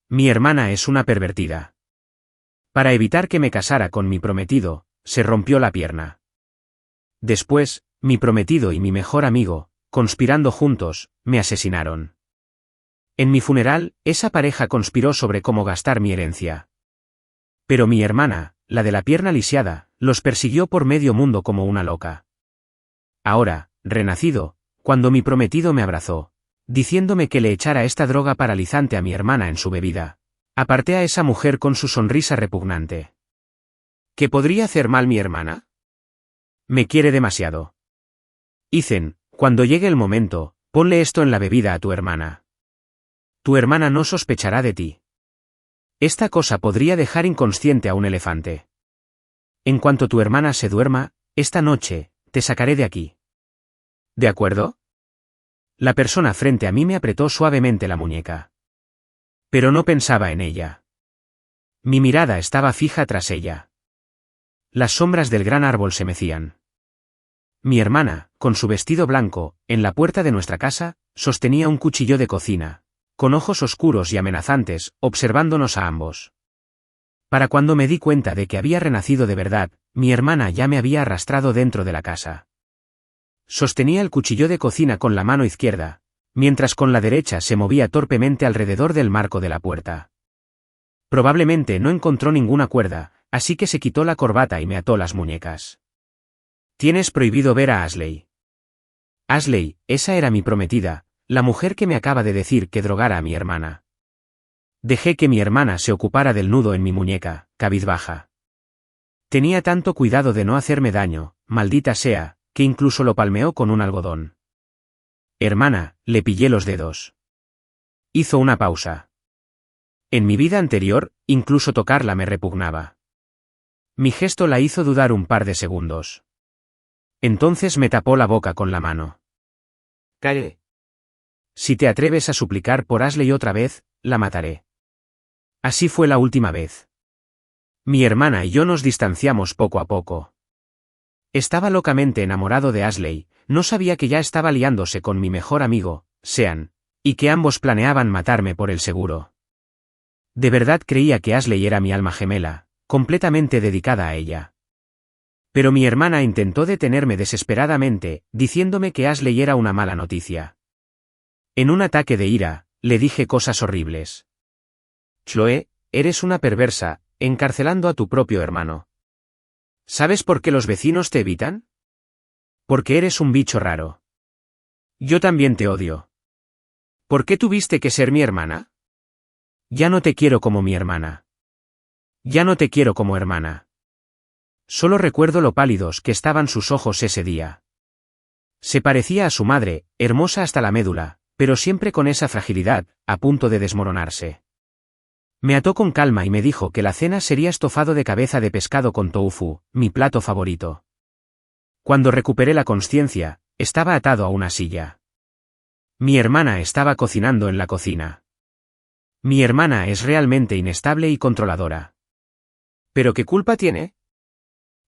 Mi hermana es una pervertida. Para evitar que me casara con mi prometido, se rompió la pierna. Después, mi prometido y mi mejor amigo, conspirando juntos, me asesinaron. En mi funeral, esa pareja conspiró sobre cómo gastar mi herencia. Pero mi hermana, la de la pierna lisiada, los persiguió por medio mundo como una loca. Ahora, renacido, cuando mi prometido me abrazó, diciéndome que le echara esta droga paralizante a mi hermana en su bebida, aparté a esa mujer con su sonrisa repugnante. ¿Qué podría hacer mal mi hermana? Me quiere demasiado. Ethan, cuando llegue el momento, ponle esto en la bebida a tu hermana. Tu hermana no sospechará de ti. Esta cosa podría dejar inconsciente a un elefante. En cuanto tu hermana se duerma, esta noche, te sacaré de aquí. ¿De acuerdo? La persona frente a mí me apretó suavemente la muñeca. Pero no pensaba en ella. Mi mirada estaba fija tras ella. Las sombras del gran árbol se mecían. Mi hermana, con su vestido blanco, en la puerta de nuestra casa, sostenía un cuchillo de cocina, con ojos oscuros y amenazantes, observándonos a ambos. Para cuando me di cuenta de que había renacido de verdad, mi hermana ya me había arrastrado dentro de la casa. Sostenía el cuchillo de cocina con la mano izquierda, mientras con la derecha se movía torpemente alrededor del marco de la puerta. Probablemente no encontró ninguna cuerda, así que se quitó la corbata y me ató las muñecas. Tienes prohibido ver a Ashley. Ashley, esa era mi prometida, la mujer que me acaba de decir que drogara a mi hermana. Dejé que mi hermana se ocupara del nudo en mi muñeca, cabizbaja. Tenía tanto cuidado de no hacerme daño, maldita sea, que incluso lo palmeó con un algodón. Hermana, le pillé los dedos. Hizo una pausa. En mi vida anterior, incluso tocarla me repugnaba. Mi gesto la hizo dudar un par de segundos. Entonces me tapó la boca con la mano. Calle. Si te atreves a suplicar por Ashley otra vez, la mataré. Así fue la última vez. Mi hermana y yo nos distanciamos poco a poco. Estaba locamente enamorado de Ashley, no sabía que ya estaba liándose con mi mejor amigo, Sean, y que ambos planeaban matarme por el seguro. De verdad creía que Ashley era mi alma gemela, completamente dedicada a ella. Pero mi hermana intentó detenerme desesperadamente, diciéndome que Ashley era una mala noticia. En un ataque de ira, le dije cosas horribles. Chloe, eres una perversa, encarcelando a tu propio hermano. ¿Sabes por qué los vecinos te evitan? Porque eres un bicho raro. Yo también te odio. ¿Por qué tuviste que ser mi hermana? Ya no te quiero como mi hermana. Ya no te quiero como hermana. Solo recuerdo lo pálidos que estaban sus ojos ese día. Se parecía a su madre, hermosa hasta la médula, pero siempre con esa fragilidad, a punto de desmoronarse. Me ató con calma y me dijo que la cena sería estofado de cabeza de pescado con tofu, mi plato favorito. Cuando recuperé la consciencia, estaba atado a una silla. Mi hermana estaba cocinando en la cocina. Mi hermana es realmente inestable y controladora. ¿Pero qué culpa tiene?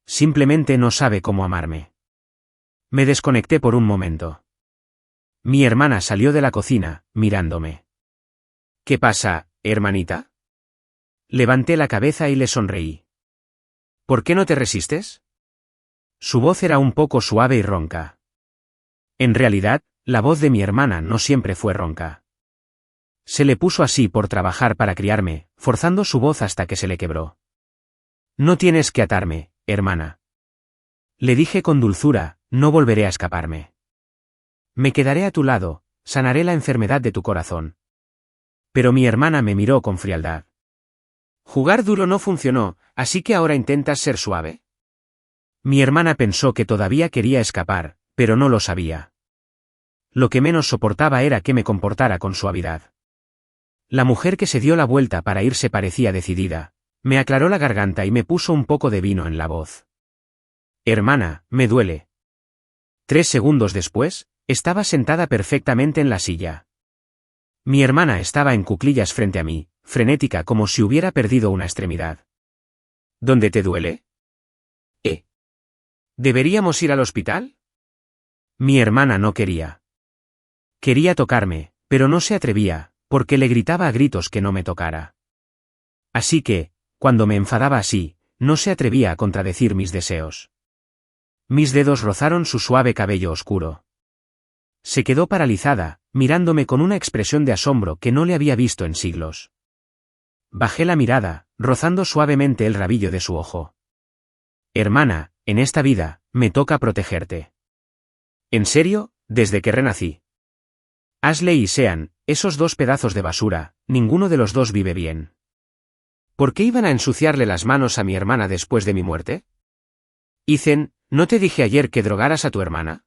Simplemente no sabe cómo amarme. Me desconecté por un momento. Mi hermana salió de la cocina, mirándome. ¿Qué pasa, hermanita? Levanté la cabeza y le sonreí. ¿Por qué no te resistes? Su voz era un poco suave y ronca. En realidad, la voz de mi hermana no siempre fue ronca. Se le puso así por trabajar para criarme, forzando su voz hasta que se le quebró. No tienes que atarme, hermana. Le dije con dulzura, no volveré a escaparme. Me quedaré a tu lado, sanaré la enfermedad de tu corazón. Pero mi hermana me miró con frialdad. Jugar duro no funcionó, así que ahora intentas ser suave. Mi hermana pensó que todavía quería escapar, pero no lo sabía. Lo que menos soportaba era que me comportara con suavidad. La mujer que se dio la vuelta para irse parecía decidida. Me aclaró la garganta y me puso un poco de vino en la voz. Hermana, me duele. 3 segundos después, estaba sentada perfectamente en la silla. Mi hermana estaba en cuclillas frente a mí, frenética como si hubiera perdido una extremidad. ¿Dónde te duele? ¿Deberíamos ir al hospital? Mi hermana no quería. Quería tocarme, pero no se atrevía, porque le gritaba a gritos que no me tocara. Así que, cuando me enfadaba así, no se atrevía a contradecir mis deseos. Mis dedos rozaron su suave cabello oscuro. Se quedó paralizada, mirándome con una expresión de asombro que no le había visto en siglos. Bajé la mirada, rozando suavemente el rabillo de su ojo. Hermana, en esta vida, me toca protegerte. ¿En serio? Desde que renací. Ashley y Sean, esos dos pedazos de basura, ninguno de los dos vive bien. ¿Por qué iban a ensuciarle las manos a mi hermana después de mi muerte? Ethan, ¿no te dije ayer que drogaras a tu hermana?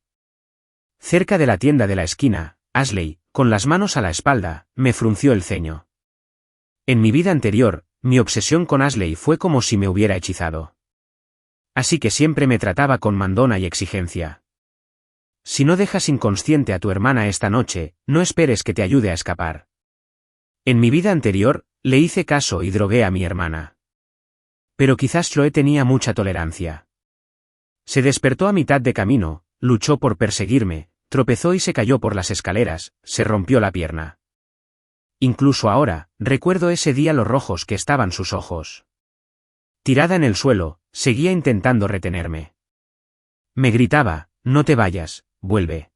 Cerca de la tienda de la esquina, Ashley, con las manos a la espalda, me frunció el ceño. En mi vida anterior, mi obsesión con Ashley fue como si me hubiera hechizado. Así que siempre me trataba con mandona y exigencia. Si no dejas inconsciente a tu hermana esta noche, no esperes que te ayude a escapar. En mi vida anterior, le hice caso y drogué a mi hermana. Pero quizás Chloe tenía mucha tolerancia. Se despertó a mitad de camino, luchó por perseguirme, tropezó y se cayó por las escaleras, se rompió la pierna. Incluso ahora, recuerdo ese día los rojos que estaban sus ojos. Tirada en el suelo, seguía intentando retenerme. Me gritaba, no te vayas, vuelve.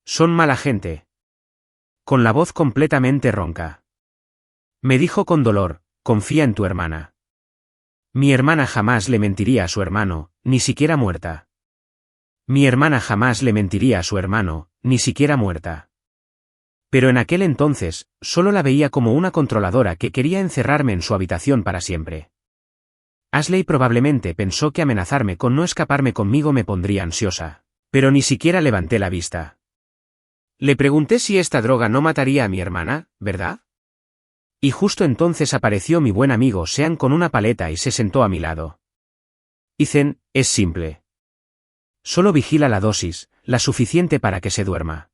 Son mala gente. Con la voz completamente ronca. Me dijo con dolor, confía en tu hermana. Mi hermana jamás le mentiría a su hermano, ni siquiera muerta. Mi hermana jamás le mentiría a su hermano, ni siquiera muerta. Pero en aquel entonces, solo la veía como una controladora que quería encerrarme en su habitación para siempre. Ashley probablemente pensó que amenazarme con no escaparme conmigo me pondría ansiosa, pero ni siquiera levanté la vista. Le pregunté si esta droga no mataría a mi hermana, ¿verdad? Y justo entonces apareció mi buen amigo Sean con una paleta y se sentó a mi lado. Ethan, es simple. Solo vigila la dosis, la suficiente para que se duerma.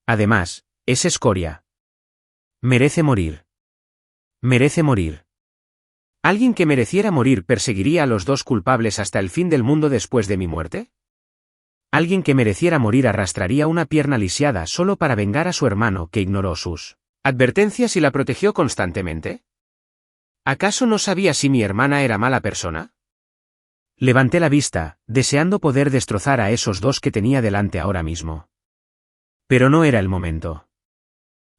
Además, es escoria. Merece morir. Merece morir. ¿Alguien que mereciera morir perseguiría a los dos culpables hasta el fin del mundo después de mi muerte? ¿Alguien que mereciera morir arrastraría una pierna lisiada solo para vengar a su hermano que ignoró sus advertencias y la protegió constantemente? ¿Acaso no sabía si mi hermana era mala persona? Levanté la vista, deseando poder destrozar a esos dos que tenía delante ahora mismo. Pero no era el momento.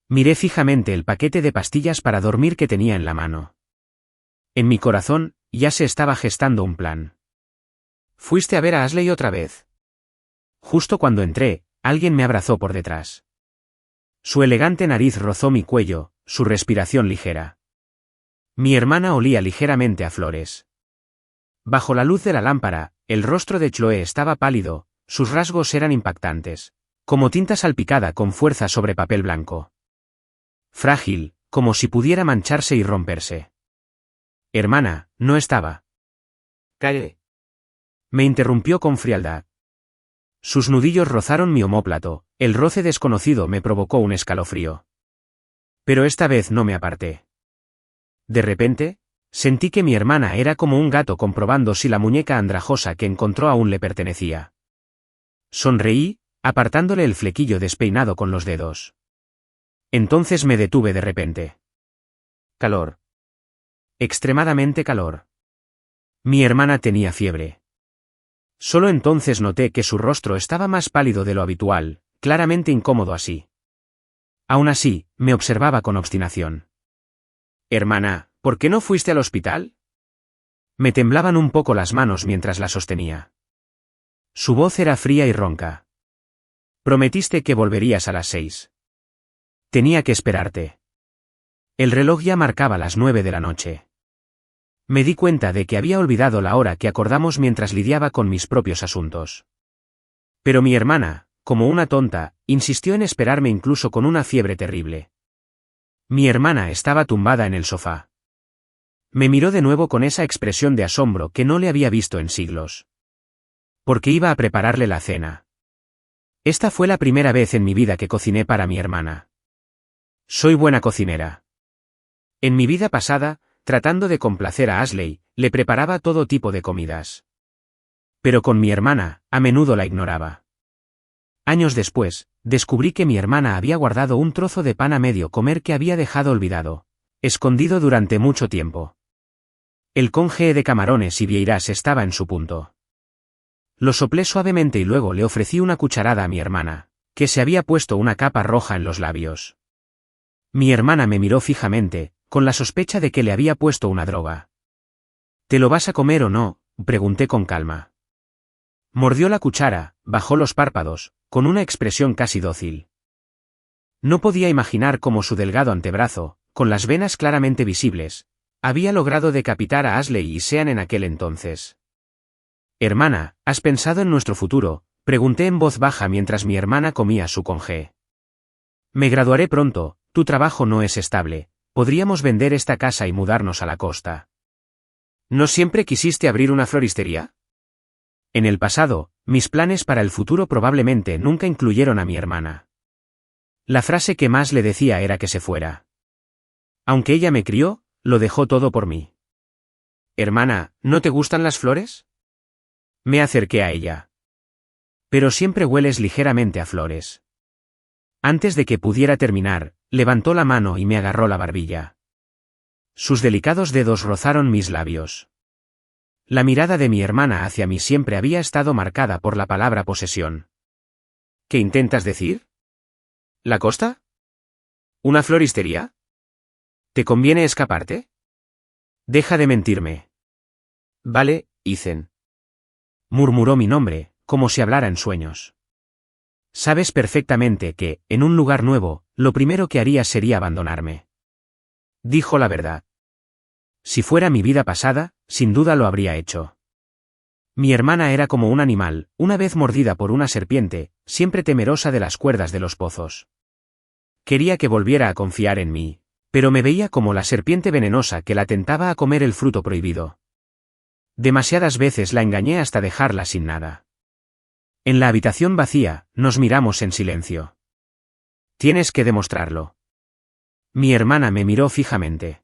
Miré fijamente el paquete de pastillas para dormir que tenía en la mano. En mi corazón, ya se estaba gestando un plan. ¿Fuiste a ver a Ashley otra vez? Justo cuando entré, alguien me abrazó por detrás. Su elegante nariz rozó mi cuello, su respiración ligera. Mi hermana olía ligeramente a flores. Bajo la luz de la lámpara, el rostro de Chloe estaba pálido, sus rasgos eran impactantes, como tinta salpicada con fuerza sobre papel blanco. Frágil, como si pudiera mancharse y romperse. Hermana, no estaba. Calle. Me interrumpió con frialdad. Sus nudillos rozaron mi omóplato, el roce desconocido me provocó un escalofrío. Pero esta vez no me aparté. De repente, sentí que mi hermana era como un gato comprobando si la muñeca andrajosa que encontró aún le pertenecía. Sonreí, apartándole el flequillo despeinado con los dedos. Entonces me detuve de repente. Calor. Extremadamente calor. Mi hermana tenía fiebre. Solo entonces noté que su rostro estaba más pálido de lo habitual, claramente incómodo así. Aún así, me observaba con obstinación. Hermana, ¿por qué no fuiste al hospital? Me temblaban un poco las manos mientras la sostenía. Su voz era fría y ronca. Prometiste que volverías a las 6. Tenía que esperarte. El reloj ya marcaba las 9 de la noche. Me di cuenta de que había olvidado la hora que acordamos mientras lidiaba con mis propios asuntos. Pero mi hermana, como una tonta, insistió en esperarme incluso con una fiebre terrible. Mi hermana estaba tumbada en el sofá. Me miró de nuevo con esa expresión de asombro que no le había visto en siglos. Porque iba a prepararle la cena. Esta fue la primera vez en mi vida que cociné para mi hermana. Soy buena cocinera. En mi vida pasada, tratando de complacer a Ashley, le preparaba todo tipo de comidas. Pero con mi hermana, a menudo la ignoraba. Años después, descubrí que mi hermana había guardado un trozo de pan a medio comer que había dejado olvidado, escondido durante mucho tiempo. El conge de camarones y vieiras estaba en su punto. Lo soplé suavemente y luego le ofrecí una cucharada a mi hermana, que se había puesto una capa roja en los labios. Mi hermana me miró fijamente, con la sospecha de que le había puesto una droga. ¿Te lo vas a comer o no?, pregunté con calma. Mordió la cuchara, bajó los párpados, con una expresión casi dócil. No podía imaginar cómo su delgado antebrazo, con las venas claramente visibles, había logrado decapitar a Ashley y Sean en aquel entonces. Hermana, ¿has pensado en nuestro futuro?, pregunté en voz baja mientras mi hermana comía su congé. Me graduaré pronto, tu trabajo no es estable, podríamos vender esta casa y mudarnos a la costa. ¿No siempre quisiste abrir una floristería? En el pasado, mis planes para el futuro probablemente nunca incluyeron a mi hermana. La frase que más le decía era que se fuera. Aunque ella me crió, lo dejó todo por mí. Hermana, ¿no te gustan las flores? Me acerqué a ella. Pero siempre hueles ligeramente a flores. Antes de que pudiera terminar, levantó la mano y me agarró la barbilla. Sus delicados dedos rozaron mis labios. La mirada de mi hermana hacia mí siempre había estado marcada por la palabra posesión. ¿Qué intentas decir? ¿La costa? ¿Una floristería? ¿Te conviene escaparte? Deja de mentirme. Vale, Ethan. Murmuró mi nombre, como si hablara en sueños. Sabes perfectamente que, en un lugar nuevo, lo primero que haría sería abandonarme. Dijo la verdad. Si fuera mi vida pasada, sin duda lo habría hecho. Mi hermana era como un animal, una vez mordida por una serpiente, siempre temerosa de las cuerdas de los pozos. Quería que volviera a confiar en mí, pero me veía como la serpiente venenosa que la tentaba a comer el fruto prohibido. Demasiadas veces la engañé hasta dejarla sin nada. En la habitación vacía, nos miramos en silencio. Tienes que demostrarlo. Mi hermana me miró fijamente.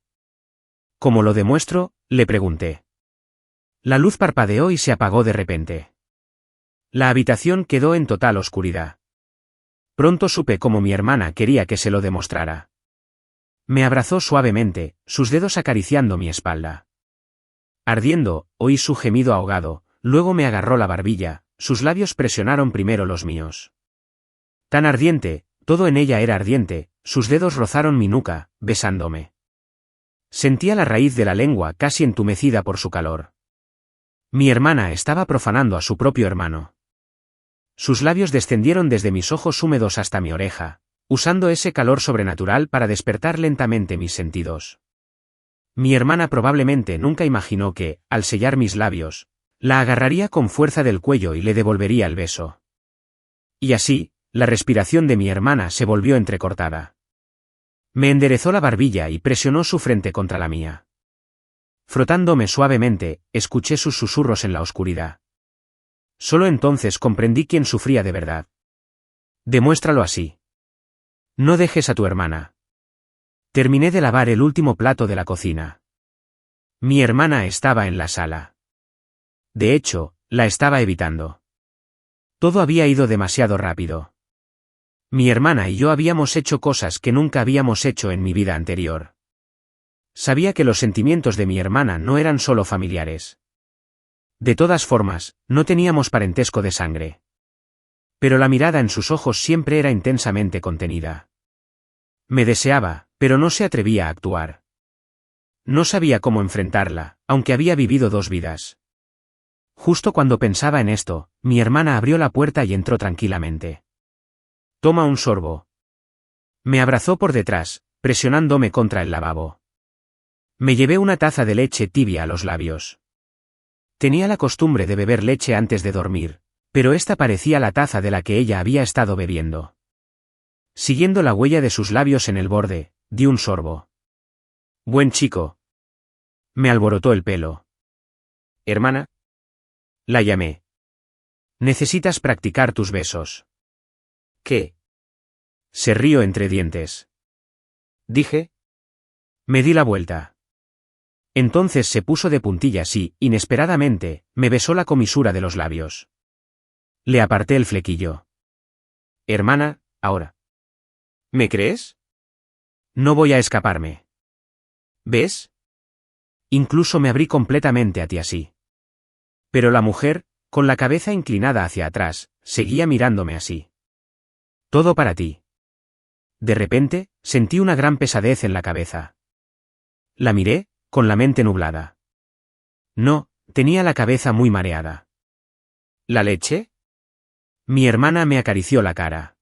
¿Cómo lo demuestro?, le pregunté. La luz parpadeó y se apagó de repente. La habitación quedó en total oscuridad. Pronto supe cómo mi hermana quería que se lo demostrara. Me abrazó suavemente, sus dedos acariciando mi espalda. Ardiendo, oí su gemido ahogado, luego me agarró la barbilla, sus labios presionaron primero los míos. Tan ardiente, todo en ella era ardiente, sus dedos rozaron mi nuca, besándome. Sentía la raíz de la lengua casi entumecida por su calor. Mi hermana estaba profanando a su propio hermano. Sus labios descendieron desde mis ojos húmedos hasta mi oreja, usando ese calor sobrenatural para despertar lentamente mis sentidos. Mi hermana probablemente nunca imaginó que, al sellar mis labios, la agarraría con fuerza del cuello y le devolvería el beso. Y así, la respiración de mi hermana se volvió entrecortada. Me enderezó la barbilla y presionó su frente contra la mía. Frotándome suavemente, escuché sus susurros en la oscuridad. Solo entonces comprendí quién sufría de verdad. Demuéstralo así. No dejes a tu hermana. Terminé de lavar el último plato de la cocina. Mi hermana estaba en la sala. De hecho, la estaba evitando. Todo había ido demasiado rápido. Mi hermana y yo habíamos hecho cosas que nunca habíamos hecho en mi vida anterior. Sabía que los sentimientos de mi hermana no eran solo familiares. De todas formas, no teníamos parentesco de sangre. Pero la mirada en sus ojos siempre era intensamente contenida. Me deseaba, pero no se atrevía a actuar. No sabía cómo enfrentarla, aunque había vivido 2 vidas. Justo cuando pensaba en esto, mi hermana abrió la puerta y entró tranquilamente. Toma un sorbo. Me abrazó por detrás, presionándome contra el lavabo. Me llevé una taza de leche tibia a los labios. Tenía la costumbre de beber leche antes de dormir, pero esta parecía la taza de la que ella había estado bebiendo. Siguiendo la huella de sus labios en el borde, di un sorbo. Buen chico. Me alborotó el pelo. Hermana. La llamé. Necesitas practicar tus besos. ¿Qué? Se rió entre dientes. Dije. Me di la vuelta. Entonces se puso de puntillas y, inesperadamente, me besó la comisura de los labios. Le aparté el flequillo. Hermana, ahora. ¿Me crees? No voy a escaparme. ¿Ves? Incluso me abrí completamente a ti así. Pero la mujer, con la cabeza inclinada hacia atrás, seguía mirándome así. Todo para ti. De repente, sentí una gran pesadez en la cabeza. La miré, con la mente nublada. No, tenía la cabeza muy mareada. ¿La leche? Mi hermana me acarició la cara.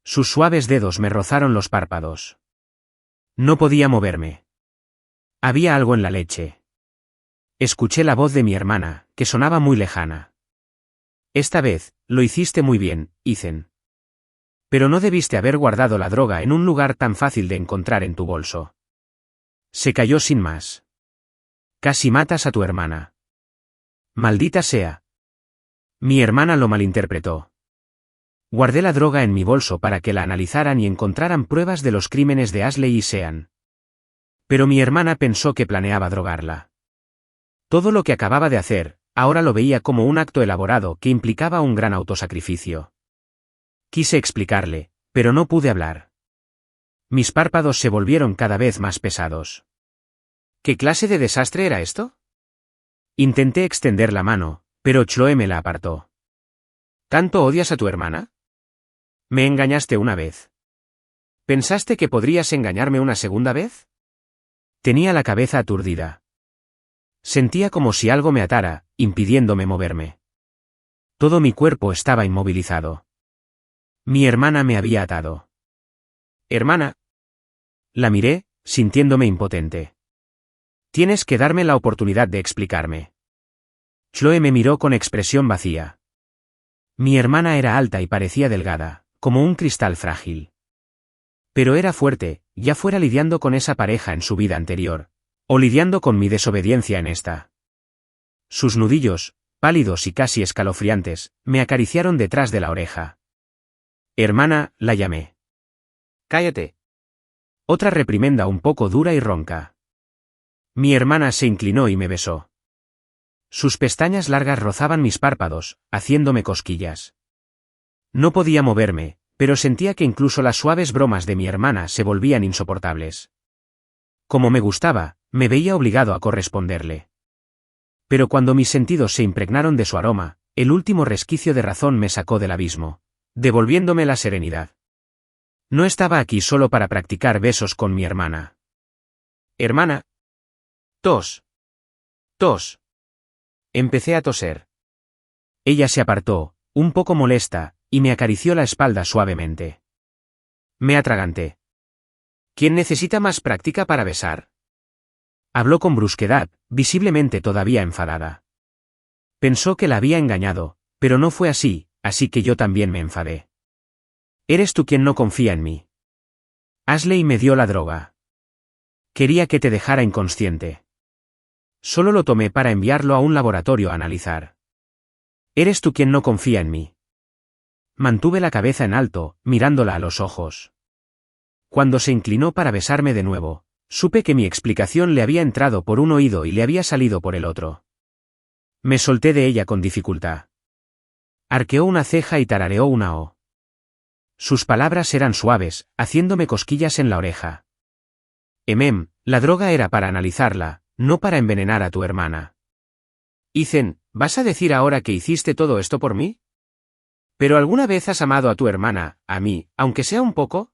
Sus suaves dedos me rozaron los párpados. No podía moverme. Había algo en la leche. Escuché la voz de mi hermana, que sonaba muy lejana. Esta vez, lo hiciste muy bien, Ethan. Pero no debiste haber guardado la droga en un lugar tan fácil de encontrar en tu bolso. Se cayó sin más. Casi matas a tu hermana. Maldita sea. Mi hermana lo malinterpretó. Guardé la droga en mi bolso para que la analizaran y encontraran pruebas de los crímenes de Ashley y Sean. Pero mi hermana pensó que planeaba drogarla. Todo lo que acababa de hacer, ahora lo veía como un acto elaborado que implicaba un gran autosacrificio. Quise explicarle, pero no pude hablar. Mis párpados se volvieron cada vez más pesados. ¿Qué clase de desastre era esto? Intenté extender la mano, pero Chloe me la apartó. ¿Tanto odias a tu hermana? Me engañaste una vez. ¿Pensaste que podrías engañarme una segunda vez? Tenía la cabeza aturdida. Sentía como si algo me atara, impidiéndome moverme. Todo mi cuerpo estaba inmovilizado. Mi hermana me había atado. Hermana. La miré, sintiéndome impotente. Tienes que darme la oportunidad de explicarme. Chloe me miró con expresión vacía. Mi hermana era alta y parecía delgada, como un cristal frágil. Pero era fuerte, ya fuera lidiando con esa pareja en su vida anterior, o lidiando con mi desobediencia en esta. Sus nudillos, pálidos y casi escalofriantes, me acariciaron detrás de la oreja. Hermana, la llamé. Cállate. Otra reprimenda un poco dura y ronca. Mi hermana se inclinó y me besó. Sus pestañas largas rozaban mis párpados, haciéndome cosquillas. No podía moverme, pero sentía que incluso las suaves bromas de mi hermana se volvían insoportables. Como me gustaba, me veía obligado a corresponderle. Pero cuando mis sentidos se impregnaron de su aroma, el último resquicio de razón me sacó del abismo, devolviéndome la serenidad. No estaba aquí solo para practicar besos con mi hermana. Hermana. Tos. Tos. Empecé a toser. Ella se apartó, un poco molesta, y me acarició la espalda suavemente. Me atraganté. ¿Quién necesita más práctica para besar? Habló con brusquedad, visiblemente todavía enfadada. Pensó que la había engañado, pero no fue así, así que yo también me enfadé. Eres tú quien no confía en mí. Ashley me dio la droga. Quería que te dejara inconsciente. Solo lo tomé para enviarlo a un laboratorio a analizar. Eres tú quien no confía en mí. Mantuve la cabeza en alto, mirándola a los ojos. Cuando se inclinó para besarme de nuevo, supe que mi explicación le había entrado por un oído y le había salido por el otro. Me solté de ella con dificultad. Arqueó una ceja y tarareó una O. Sus palabras eran suaves, haciéndome cosquillas en la oreja. La droga era para analizarla, no para envenenar a tu hermana. Ethan, ¿vas a decir ahora que hiciste todo esto por mí? ¿Pero alguna vez has amado a tu hermana, a mí, aunque sea un poco?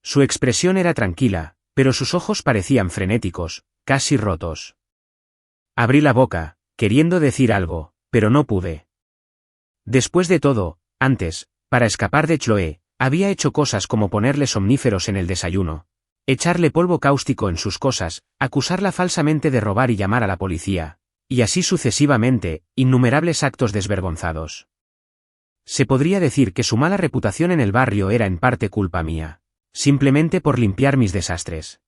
Su expresión era tranquila, pero sus ojos parecían frenéticos, casi rotos. Abrí la boca, queriendo decir algo, pero no pude. Después de todo, antes, para escapar de Chloe, había hecho cosas como ponerle somníferos en el desayuno, echarle polvo cáustico en sus cosas, acusarla falsamente de robar y llamar a la policía, y así sucesivamente, innumerables actos desvergonzados. Se podría decir que su mala reputación en el barrio era en parte culpa mía, simplemente por limpiar mis desastres.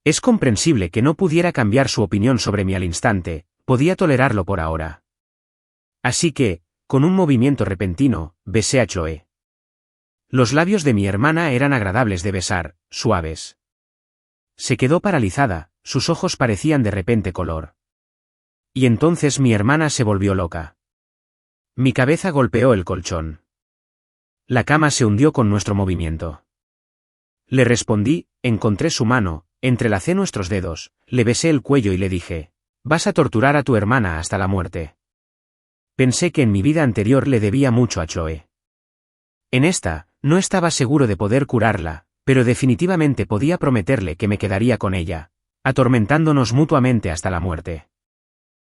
Es comprensible que no pudiera cambiar su opinión sobre mí al instante, podía tolerarlo por ahora. Así que, con un movimiento repentino, besé a Chloe. Los labios de mi hermana eran agradables de besar, suaves. Se quedó paralizada, sus ojos parecían de repente color. Y entonces mi hermana se volvió loca. Mi cabeza golpeó el colchón. La cama se hundió con nuestro movimiento. Le respondí, encontré su mano, entrelacé nuestros dedos, le besé el cuello y le dije, «Vas a torturar a tu hermana hasta la muerte». Pensé que en mi vida anterior le debía mucho a Chloe. En esta, no estaba seguro de poder curarla, pero definitivamente podía prometerle que me quedaría con ella, atormentándonos mutuamente hasta la muerte.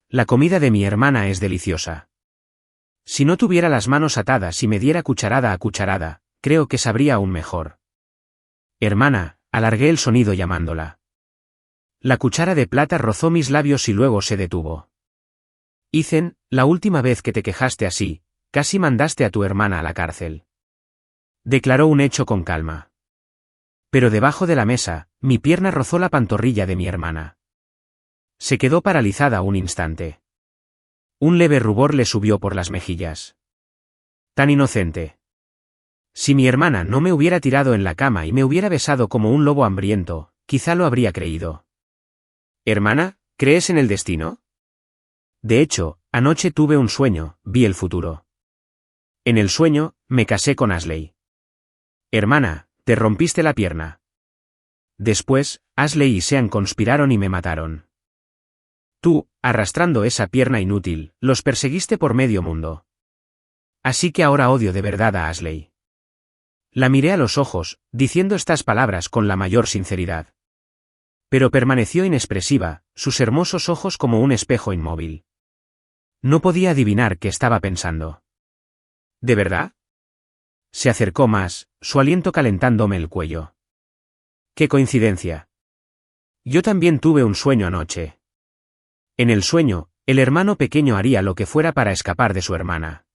La comida de mi hermana es deliciosa. Si no tuviera las manos atadas y me diera cucharada a cucharada, creo que sabría aún mejor. Hermana, alargué el sonido llamándola. La cuchara de plata rozó mis labios y luego se detuvo. Ethan, la última vez que te quejaste así, casi mandaste a tu hermana a la cárcel. Declaró un hecho con calma. Pero debajo de la mesa, mi pierna rozó la pantorrilla de mi hermana. Se quedó paralizada un instante. Un leve rubor le subió por las mejillas. Tan inocente. Si mi hermana no me hubiera tirado en la cama y me hubiera besado como un lobo hambriento, quizá lo habría creído. Hermana, ¿crees en el destino? De hecho, anoche tuve un sueño, vi el futuro. En el sueño, me casé con Ashley. Hermana, te rompiste la pierna. Después, Ashley y Sean conspiraron y me mataron. Tú, arrastrando esa pierna inútil, los perseguiste por medio mundo. Así que ahora odio de verdad a Ashley. La miré a los ojos, diciendo estas palabras con la mayor sinceridad. Pero permaneció inexpresiva, sus hermosos ojos como un espejo inmóvil. No podía adivinar qué estaba pensando. ¿De verdad? Se acercó más, su aliento calentándome el cuello. ¡Qué coincidencia! Yo también tuve un sueño anoche. En el sueño, el hermano pequeño haría lo que fuera para escapar de su hermana.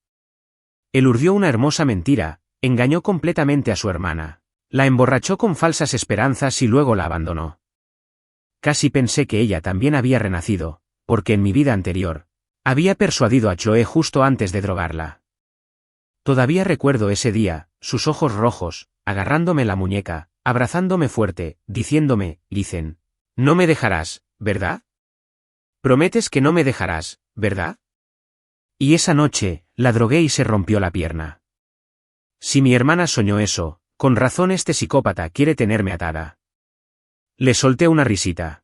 Él urdió una hermosa mentira, engañó completamente a su hermana, la emborrachó con falsas esperanzas y luego la abandonó. Casi pensé que ella también había renacido, porque en mi vida anterior, había persuadido a Chloe justo antes de drogarla. Todavía recuerdo ese día, sus ojos rojos, agarrándome la muñeca, abrazándome fuerte, diciéndome, Ethan, no me dejarás, ¿verdad? Prometes que no me dejarás, ¿verdad? Y esa noche, la drogué y se rompió la pierna. Si mi hermana soñó eso, con razón este psicópata quiere tenerme atada. Le solté una risita.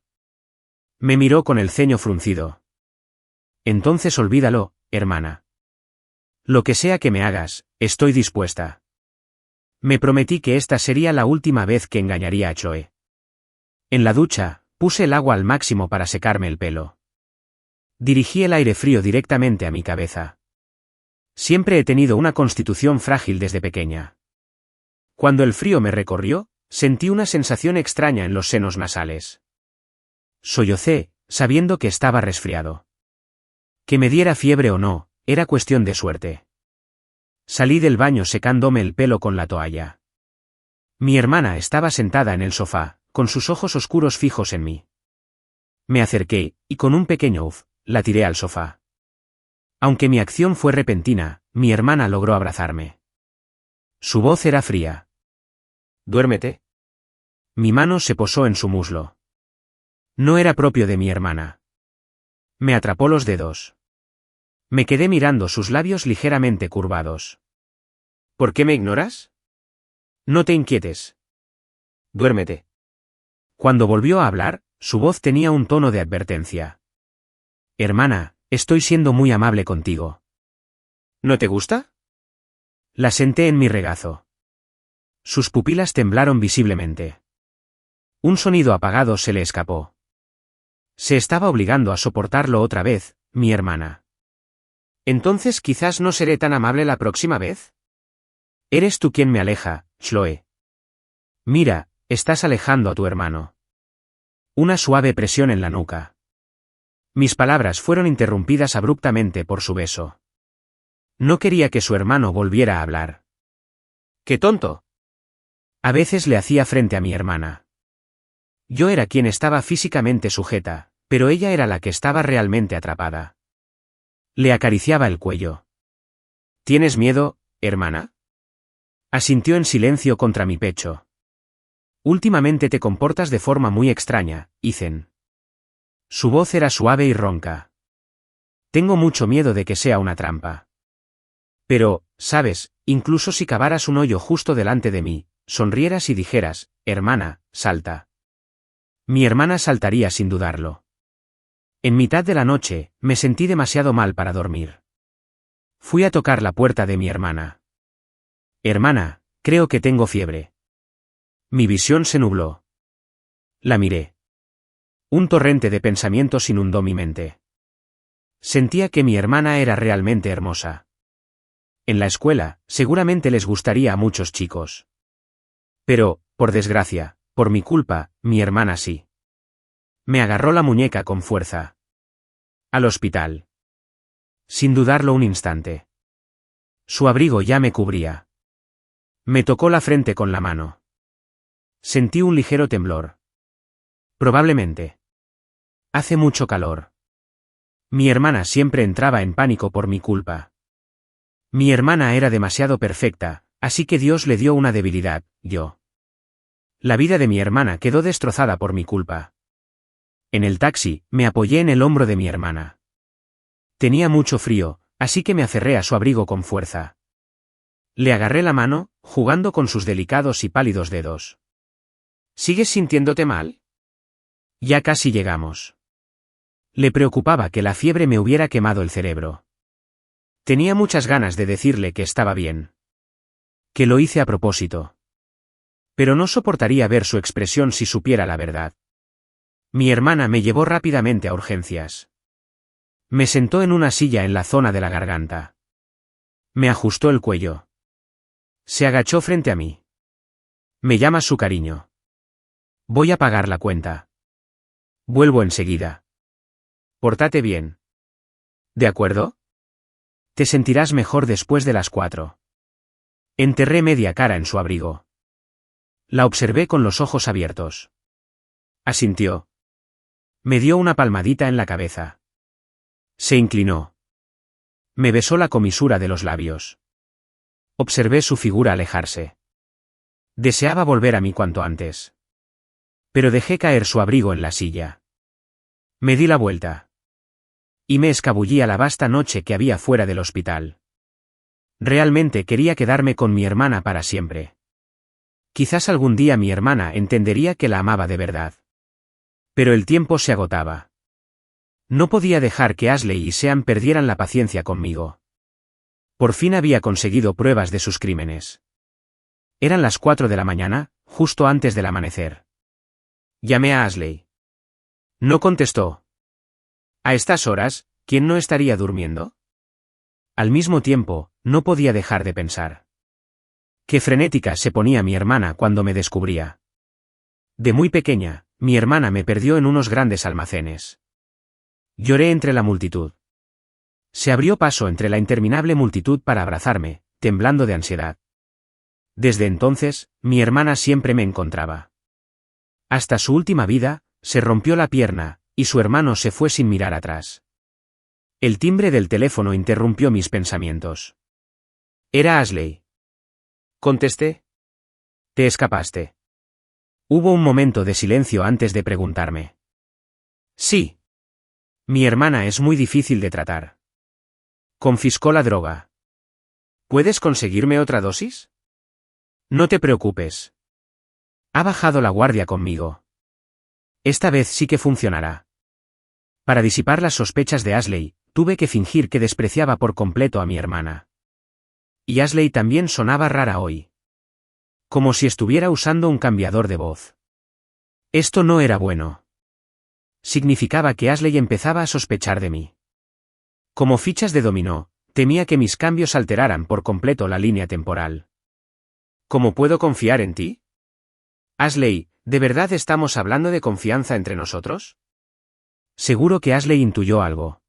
Me miró con el ceño fruncido. Entonces olvídalo, hermana. Lo que sea que me hagas, estoy dispuesta. Me prometí que esta sería la última vez que engañaría a Chloe. En la ducha, puse el agua al máximo para secarme el pelo. Dirigí el aire frío directamente a mi cabeza. Siempre he tenido una constitución frágil desde pequeña. Cuando el frío me recorrió, sentí una sensación extraña en los senos nasales. Sollocé, sabiendo que estaba resfriado. Que me diera fiebre o no, era cuestión de suerte. Salí del baño secándome el pelo con la toalla. Mi hermana estaba sentada en el sofá, con sus ojos oscuros fijos en mí. Me acerqué, y con un pequeño uf, la tiré al sofá. Aunque mi acción fue repentina, mi hermana logró abrazarme. Su voz era fría. «Duérmete». Mi mano se posó en su muslo. No era propio de mi hermana. Me atrapó los dedos. Me quedé mirando sus labios ligeramente curvados. «¿Por qué me ignoras? No te inquietes. Duérmete». Cuando volvió a hablar, su voz tenía un tono de advertencia. «Hermana, estoy siendo muy amable contigo». «¿No te gusta?» La senté en mi regazo. Sus pupilas temblaron visiblemente. Un sonido apagado se le escapó. Se estaba obligando a soportarlo otra vez, mi hermana. «Entonces quizás no seré tan amable la próxima vez». «Eres tú quien me aleja, Chloe». «Mira, estás alejando a tu hermano». Una suave presión en la nuca. Mis palabras fueron interrumpidas abruptamente por su beso. No quería que su hermano volviera a hablar. ¡Qué tonto! A veces le hacía frente a mi hermana. Yo era quien estaba físicamente sujeta, pero ella era la que estaba realmente atrapada. Le acariciaba el cuello. ¿Tienes miedo, hermana? Asintió en silencio contra mi pecho. Últimamente te comportas de forma muy extraña, Ethan. Su voz era suave y ronca. Tengo mucho miedo de que sea una trampa. Pero, ¿sabes, incluso si cavaras un hoyo justo delante de mí, sonrieras y dijeras, hermana, salta. Mi hermana saltaría sin dudarlo. En mitad de la noche, me sentí demasiado mal para dormir. Fui a tocar la puerta de mi hermana. Hermana, creo que tengo fiebre. Mi visión se nubló. La miré. Un torrente de pensamientos inundó mi mente. Sentía que mi hermana era realmente hermosa. En la escuela, seguramente les gustaría a muchos chicos. Pero, por desgracia, por mi culpa, mi hermana sí. Me agarró la muñeca con fuerza. Al hospital. Sin dudarlo un instante. Su abrigo ya me cubría. Me tocó la frente con la mano. Sentí un ligero temblor. Probablemente. Hace mucho calor. Mi hermana siempre entraba en pánico por mi culpa. Mi hermana era demasiado perfecta, así que Dios le dio una debilidad, yo. La vida de mi hermana quedó destrozada por mi culpa. En el taxi, me apoyé en el hombro de mi hermana. Tenía mucho frío, así que me aferré a su abrigo con fuerza. Le agarré la mano, jugando con sus delicados y pálidos dedos. ¿Sigues sintiéndote mal? Ya casi llegamos. Le preocupaba que la fiebre me hubiera quemado el cerebro. Tenía muchas ganas de decirle que estaba bien. Que lo hice a propósito. Pero no soportaría ver su expresión si supiera la verdad. Mi hermana me llevó rápidamente a urgencias. Me sentó en una silla en la zona de la garganta. Me ajustó el cuello. Se agachó frente a mí. Me llamas su cariño. Voy a pagar la cuenta. Vuelvo enseguida. Pórtate bien. ¿De acuerdo? Te sentirás mejor después de las 4. Enterré media cara en su abrigo. La observé con los ojos abiertos. Asintió. Me dio una palmadita en la cabeza. Se inclinó. Me besó la comisura de los labios. Observé su figura alejarse. Deseaba volver a mí cuanto antes. Pero dejé caer su abrigo en la silla. Me di la vuelta. Y me escabullí a la vasta noche que había fuera del hospital. Realmente quería quedarme con mi hermana para siempre. Quizás algún día mi hermana entendería que la amaba de verdad. Pero el tiempo se agotaba. No podía dejar que Ashley y Sean perdieran la paciencia conmigo. Por fin había conseguido pruebas de sus crímenes. Eran las 4 de la mañana, justo antes del amanecer. Llamé a Ashley. No contestó. A estas horas, ¿quién no estaría durmiendo? Al mismo tiempo, no podía dejar de pensar. Qué frenética se ponía mi hermana cuando me descubría. De muy pequeña, mi hermana me perdió en unos grandes almacenes. Lloré entre la multitud. Se abrió paso entre la interminable multitud para abrazarme, temblando de ansiedad. Desde entonces, mi hermana siempre me encontraba. Hasta su última vida, se rompió la pierna, y su hermano se fue sin mirar atrás. El timbre del teléfono interrumpió mis pensamientos. Era Ashley. Contesté. ¿Te escapaste? Hubo un momento de silencio antes de preguntarme. Sí. Mi hermana es muy difícil de tratar. Confiscó la droga. ¿Puedes conseguirme otra dosis? No te preocupes. Ha bajado la guardia conmigo. Esta vez sí que funcionará. Para disipar las sospechas de Ashley, tuve que fingir que despreciaba por completo a mi hermana. Y Ashley también sonaba rara hoy. Como si estuviera usando un cambiador de voz. Esto no era bueno. Significaba que Ashley empezaba a sospechar de mí. Como fichas de dominó, temía que mis cambios alteraran por completo la línea temporal. ¿Cómo puedo confiar en ti? Ashley, ¿de verdad estamos hablando de confianza entre nosotros? Seguro que Ashley intuyó algo.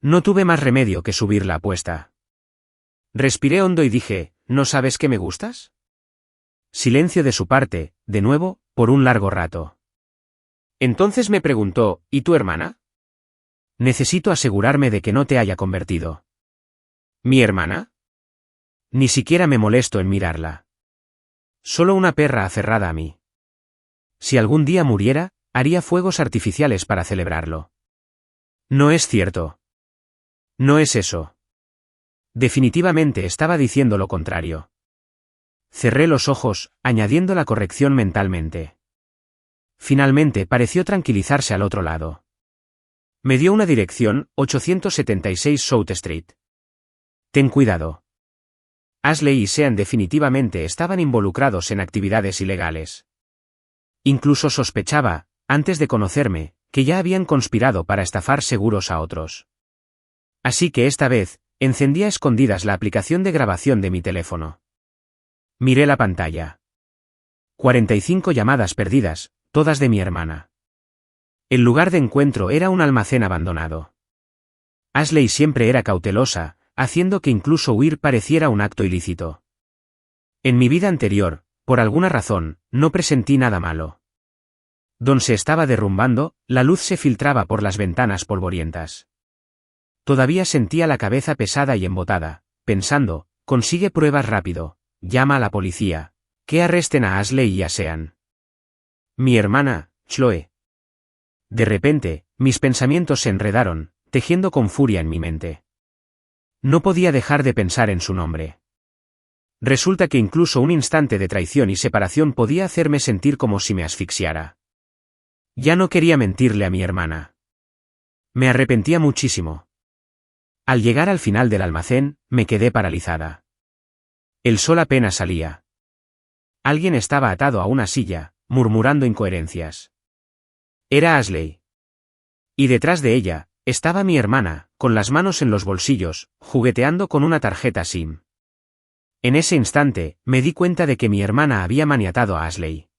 No tuve más remedio que subir la apuesta. Respiré hondo y dije, ¿no sabes que me gustas? Silencio de su parte, de nuevo, por un largo rato. Entonces me preguntó, ¿y tu hermana? Necesito asegurarme de que no te haya convertido. ¿Mi hermana? Ni siquiera me molesto en mirarla. Solo una perra aferrada a mí. Si algún día muriera, haría fuegos artificiales para celebrarlo. No es cierto. No es eso. Definitivamente estaba diciendo lo contrario. Cerré los ojos, añadiendo la corrección mentalmente. Finalmente pareció tranquilizarse al otro lado. Me dio una dirección, 876 South Street. Ten cuidado. Ashley y Sean definitivamente estaban involucrados en actividades ilegales. Incluso sospechaba, antes de conocerme, que ya habían conspirado para estafar seguros a otros. Así que esta vez, encendí a escondidas la aplicación de grabación de mi teléfono. Miré la pantalla. 45 llamadas perdidas, todas de mi hermana. El lugar de encuentro era un almacén abandonado. Ashley siempre era cautelosa, haciendo que incluso huir pareciera un acto ilícito. En mi vida anterior, por alguna razón, no presentí nada malo. Don se estaba derrumbando, la luz se filtraba por las ventanas polvorientas. Todavía sentía la cabeza pesada y embotada, pensando, consigue pruebas rápido, llama a la policía, que arresten a Ashley y a Sean. Mi hermana, Chloe. De repente, mis pensamientos se enredaron, tejiendo con furia en mi mente. No podía dejar de pensar en su nombre. Resulta que incluso un instante de traición y separación podía hacerme sentir como si me asfixiara. Ya no quería mentirle a mi hermana. Me arrepentía muchísimo. Al llegar al final del almacén, me quedé paralizada. El sol apenas salía. Alguien estaba atado a una silla, murmurando incoherencias. Era Ashley. Y detrás de ella, estaba mi hermana, con las manos en los bolsillos, jugueteando con una tarjeta SIM. En ese instante, me di cuenta de que mi hermana había maniatado a Ashley.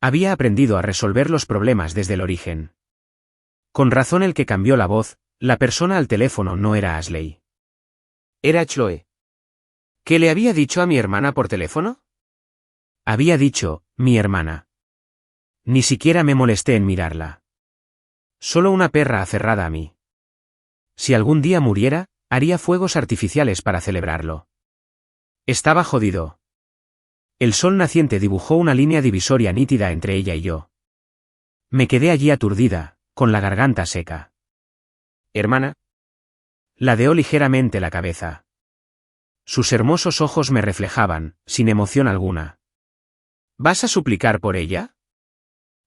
Había aprendido a resolver los problemas desde el origen. Con razón el que cambió la voz, la persona al teléfono no era Ashley. Era Chloe. ¿Qué le había dicho a mi hermana por teléfono? Había dicho, mi hermana. Ni siquiera me molesté en mirarla. Solo una perra aferrada a mí. Si algún día muriera, haría fuegos artificiales para celebrarlo. Estaba jodido. El sol naciente dibujó una línea divisoria nítida entre ella y yo. Me quedé allí aturdida, con la garganta seca. ¿Hermana? Ladeó ligeramente la cabeza. Sus hermosos ojos me reflejaban, sin emoción alguna. ¿Vas a suplicar por ella?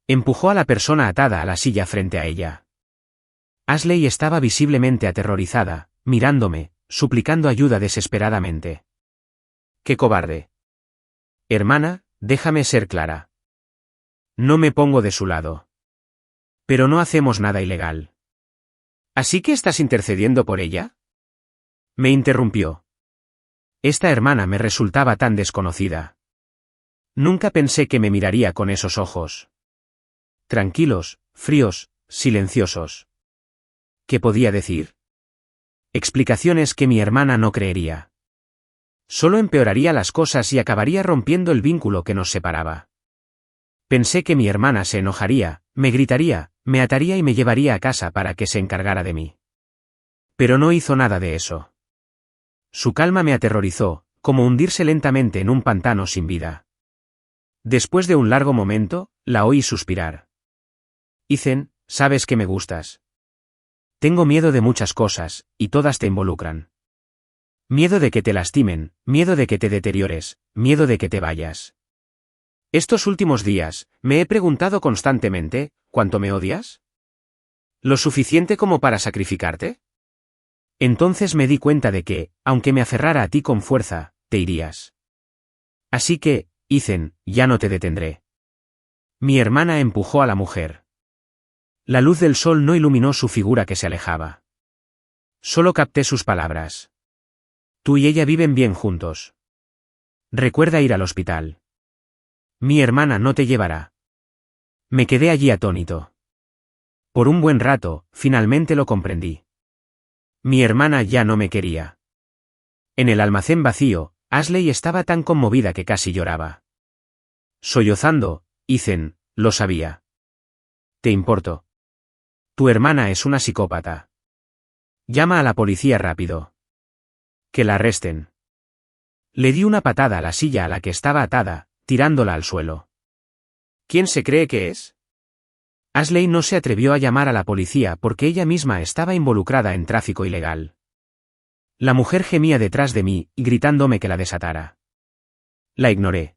Empujó a la persona atada a la silla frente a ella. Ashley estaba visiblemente aterrorizada, mirándome, suplicando ayuda desesperadamente. ¡Qué cobarde! Hermana, déjame ser clara. No me pongo de su lado. Pero no hacemos nada ilegal. ¿Así que estás intercediendo por ella? Me interrumpió. Esta hermana me resultaba tan desconocida. Nunca pensé que me miraría con esos ojos. Tranquilos, fríos, silenciosos. ¿Qué podía decir? Explicaciones que mi hermana no creería. Solo empeoraría las cosas y acabaría rompiendo el vínculo que nos separaba. Pensé que mi hermana se enojaría, me gritaría, me ataría y me llevaría a casa para que se encargara de mí. Pero no hizo nada de eso. Su calma me aterrorizó, como hundirse lentamente en un pantano sin vida. Después de un largo momento, la oí suspirar. Ethan, sabes que me gustas. Tengo miedo de muchas cosas, y todas te involucran. Miedo de que te lastimen, miedo de que te deteriores, miedo de que te vayas. Estos últimos días, me he preguntado constantemente, ¿cuánto me odias? ¿Lo suficiente como para sacrificarte? Entonces me di cuenta de que, aunque me aferrara a ti con fuerza, te irías. Así que, Ethan, ya no te detendré. Mi hermana empujó a la mujer. La luz del sol no iluminó su figura que se alejaba. Solo capté sus palabras. Tú y ella viven bien juntos. Recuerda ir al hospital. Mi hermana no te llevará. Me quedé allí atónito. Por un buen rato, finalmente lo comprendí. Mi hermana ya no me quería. En el almacén vacío, Ashley estaba tan conmovida que casi lloraba. Sollozando, Ethan, lo sabía. ¿Te importo? Tu hermana es una psicópata. Llama a la policía rápido. Que la arresten. Le di una patada a la silla a la que estaba atada, tirándola al suelo. ¿Quién se cree que es? Ashley no se atrevió a llamar a la policía porque ella misma estaba involucrada en tráfico ilegal. La mujer gemía detrás de mí, gritándome que la desatara. La ignoré.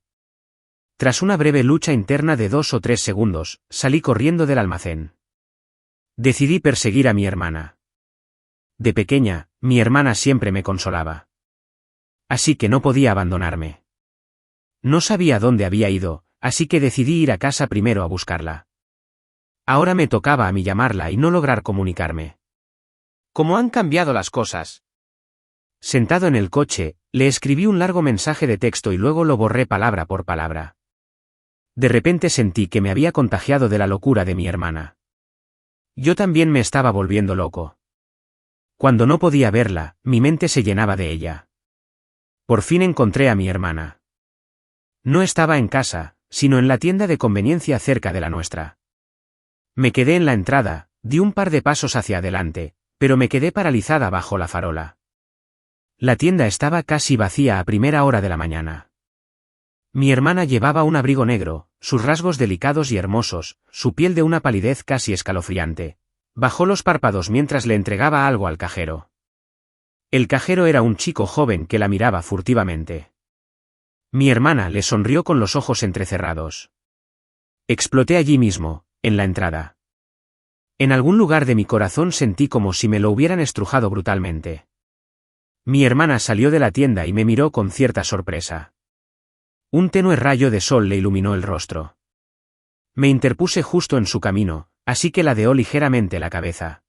Tras una breve lucha interna de 2 o 3 segundos, salí corriendo del almacén. Decidí perseguir a mi hermana. De pequeña, mi hermana siempre me consolaba. Así que no podía abandonarme. No sabía dónde había ido, así que decidí ir a casa primero a buscarla. Ahora me tocaba a mí llamarla y no lograr comunicarme. ¿Cómo han cambiado las cosas? Sentado en el coche, le escribí un largo mensaje de texto y luego lo borré palabra por palabra. De repente sentí que me había contagiado de la locura de mi hermana. Yo también me estaba volviendo loco. Cuando no podía verla, mi mente se llenaba de ella. Por fin encontré a mi hermana. No estaba en casa, sino en la tienda de conveniencia cerca de la nuestra. Me quedé en la entrada, di un par de pasos hacia adelante, pero me quedé paralizada bajo la farola. La tienda estaba casi vacía a primera hora de la mañana. Mi hermana llevaba un abrigo negro, sus rasgos delicados y hermosos, su piel de una palidez casi escalofriante. Bajó los párpados mientras le entregaba algo al cajero. El cajero era un chico joven que la miraba furtivamente. Mi hermana le sonrió con los ojos entrecerrados. Exploté allí mismo, en la entrada. En algún lugar de mi corazón sentí como si me lo hubieran estrujado brutalmente. Mi hermana salió de la tienda y me miró con cierta sorpresa. Un tenue rayo de sol le iluminó el rostro. Me interpuse justo en su camino, así que ladeó ligeramente la cabeza.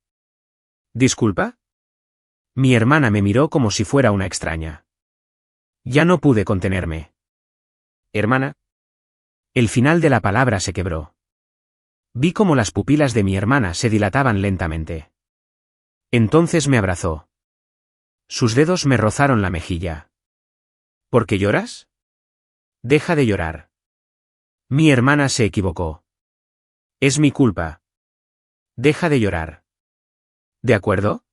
¿Disculpa? Mi hermana me miró como si fuera una extraña. Ya no pude contenerme. ¿Hermana? El final de la palabra se quebró. Vi cómo las pupilas de mi hermana se dilataban lentamente. Entonces me abrazó. Sus dedos me rozaron la mejilla. ¿Por qué lloras? Deja de llorar. Mi hermana se equivocó. Es mi culpa. Deja de llorar. ¿De acuerdo?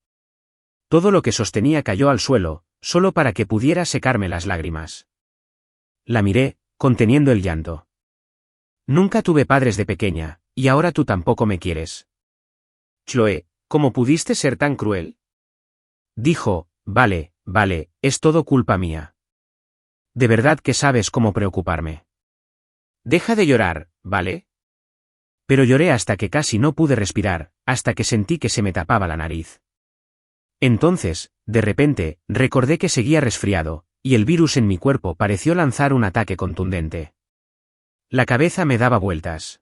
Todo lo que sostenía cayó al suelo, solo para que pudiera secarme las lágrimas. La miré, conteniendo el llanto. Nunca tuve padres de pequeña, y ahora tú tampoco me quieres. Chloe, ¿cómo pudiste ser tan cruel? Dijo, vale, es todo culpa mía. De verdad que sabes cómo preocuparme. Deja de llorar, ¿vale? Pero lloré hasta que casi no pude respirar, hasta que sentí que se me tapaba la nariz. Entonces, de repente, recordé que seguía resfriado, y el virus en mi cuerpo pareció lanzar un ataque contundente. La cabeza me daba vueltas.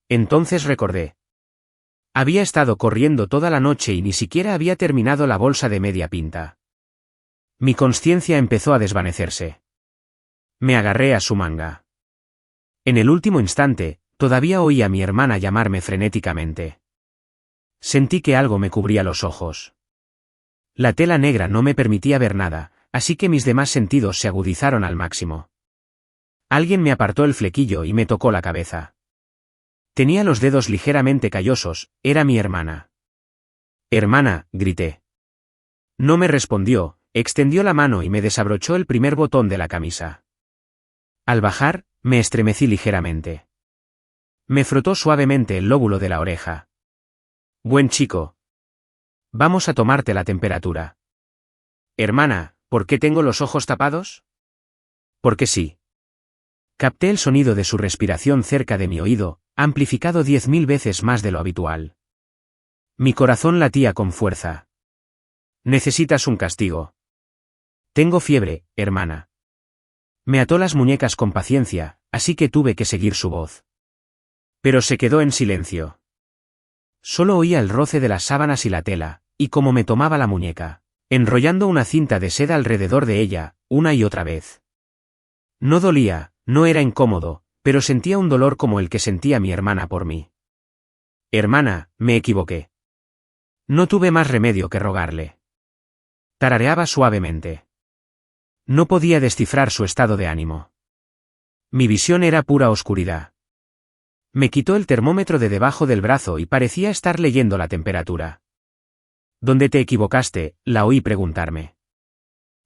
Entonces recordé. Había estado corriendo toda la noche y ni siquiera había terminado la bolsa de media pinta. Mi consciencia empezó a desvanecerse. Me agarré a su manga. En el último instante, todavía oí a mi hermana llamarme frenéticamente. Sentí que algo me cubría los ojos. La tela negra no me permitía ver nada, así que mis demás sentidos se agudizaron al máximo. Alguien me apartó el flequillo y me tocó la cabeza. Tenía los dedos ligeramente callosos, era mi hermana. Hermana, grité. No me respondió, extendió la mano y me desabrochó el primer botón de la camisa. Al bajar, me estremecí ligeramente. Me frotó suavemente el lóbulo de la oreja. Buen chico. Vamos a tomarte la temperatura. Hermana, ¿por qué tengo los ojos tapados? Porque sí. Capté el sonido de su respiración cerca de mi oído, amplificado 10.000 veces más de lo habitual. Mi corazón latía con fuerza. Necesitas un castigo. Tengo fiebre, hermana. Me ató las muñecas con paciencia, así que tuve que seguir su voz. Pero se quedó en silencio. Solo oía el roce de las sábanas y la tela, y cómo me tomaba la muñeca, enrollando una cinta de seda alrededor de ella, una y otra vez. No dolía, no era incómodo, pero sentía un dolor como el que sentía mi hermana por mí. Hermana, me equivoqué. No tuve más remedio que rogarle. Tarareaba suavemente. No podía descifrar su estado de ánimo. Mi visión era pura oscuridad. Me quitó el termómetro de debajo del brazo y parecía estar leyendo la temperatura. ¿Dónde te equivocaste?, la oí preguntarme.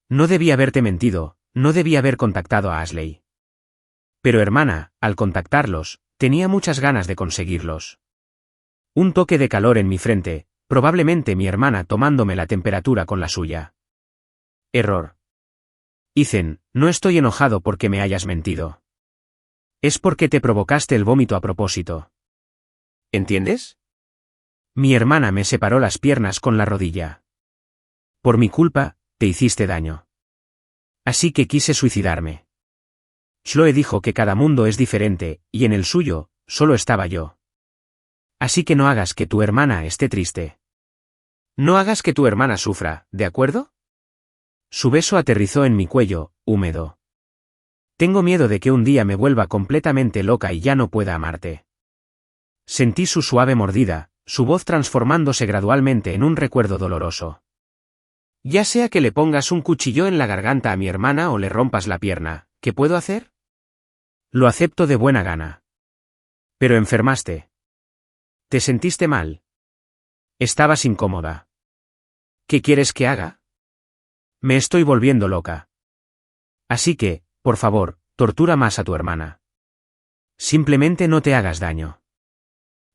No debí haberte mentido, no debí haber contactado a Ashley. Pero hermana, al contactarlos, tenía muchas ganas de conseguirlos. Un toque de calor en mi frente, probablemente mi hermana tomándome la temperatura con la suya. Error. Ethan, no estoy enojado porque me hayas mentido. Es porque te provocaste el vómito a propósito. ¿Entiendes? Mi hermana me separó las piernas con la rodilla. Por mi culpa, te hiciste daño. Así que quise suicidarme. Chloe dijo que cada mundo es diferente, y en el suyo, solo estaba yo. Así que no hagas que tu hermana esté triste. No hagas que tu hermana sufra, ¿de acuerdo? Su beso aterrizó en mi cuello, húmedo. Tengo miedo de que un día me vuelva completamente loca y ya no pueda amarte. Sentí su suave mordida, su voz transformándose gradualmente en un recuerdo doloroso. Ya sea que le pongas un cuchillo en la garganta a mi hermana o le rompas la pierna, ¿qué puedo hacer? Lo acepto de buena gana. Pero enfermaste. ¿Te sentiste mal? Estabas incómoda. ¿Qué quieres que haga? Me estoy volviendo loca. Así que, por favor, tortura más a tu hermana. Simplemente no te hagas daño.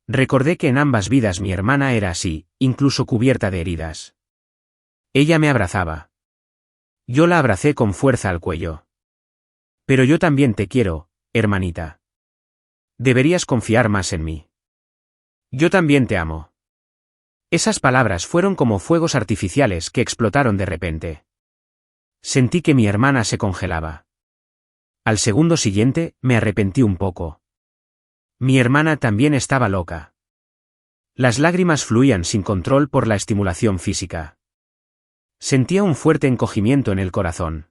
Recordé que en ambas vidas mi hermana era así, incluso cubierta de heridas. Ella me abrazaba. Yo la abracé con fuerza al cuello. Pero yo también te quiero, hermanita. Deberías confiar más en mí. Yo también te amo. Esas palabras fueron como fuegos artificiales que explotaron de repente. Sentí que mi hermana se congelaba. Al segundo siguiente, me arrepentí un poco. Mi hermana también estaba loca. Las lágrimas fluían sin control por la estimulación física. Sentía un fuerte encogimiento en el corazón.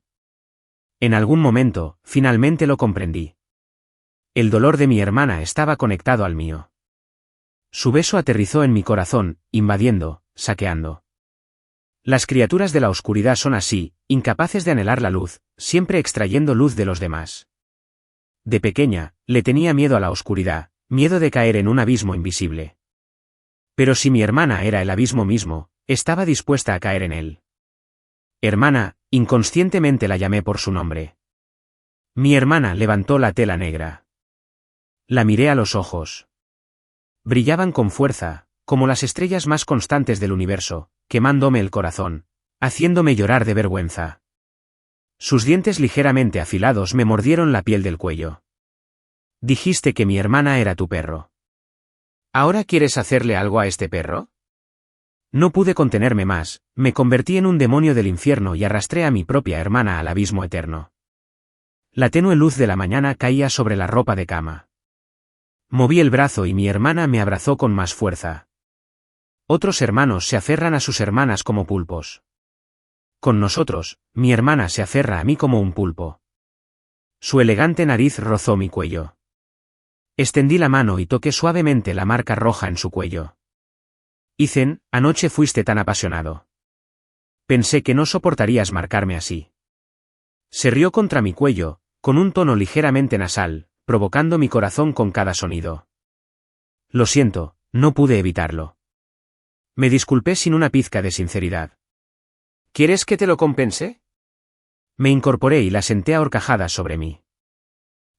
En algún momento, finalmente lo comprendí. El dolor de mi hermana estaba conectado al mío. Su beso aterrizó en mi corazón, invadiendo, saqueando. Las criaturas de la oscuridad son así, incapaces de anhelar la luz, siempre extrayendo luz de los demás. De pequeña, le tenía miedo a la oscuridad, miedo de caer en un abismo invisible. Pero si mi hermana era el abismo mismo, estaba dispuesta a caer en él. Hermana, inconscientemente la llamé por su nombre. Mi hermana levantó la tela negra. La miré a los ojos. Brillaban con fuerza, como las estrellas más constantes del universo, quemándome el corazón, haciéndome llorar de vergüenza. Sus dientes ligeramente afilados me mordieron la piel del cuello. Dijiste que mi hermana era tu perro. ¿Ahora quieres hacerle algo a este perro? No pude contenerme más, me convertí en un demonio del infierno y arrastré a mi propia hermana al abismo eterno. La tenue luz de la mañana caía sobre la ropa de cama. Moví el brazo y mi hermana me abrazó con más fuerza. Otros hermanos se aferran a sus hermanas como pulpos. Con nosotros, mi hermana se aferra a mí como un pulpo. Su elegante nariz rozó mi cuello. Extendí la mano y toqué suavemente la marca roja en su cuello. Ethan, anoche fuiste tan apasionado. Pensé que no soportarías marcarme así. Se rió contra mi cuello, con un tono ligeramente nasal, provocando mi corazón con cada sonido. Lo siento, no pude evitarlo. Me disculpé sin una pizca de sinceridad. ¿Quieres que te lo compense? Me incorporé y la senté a horcajadas sobre mí.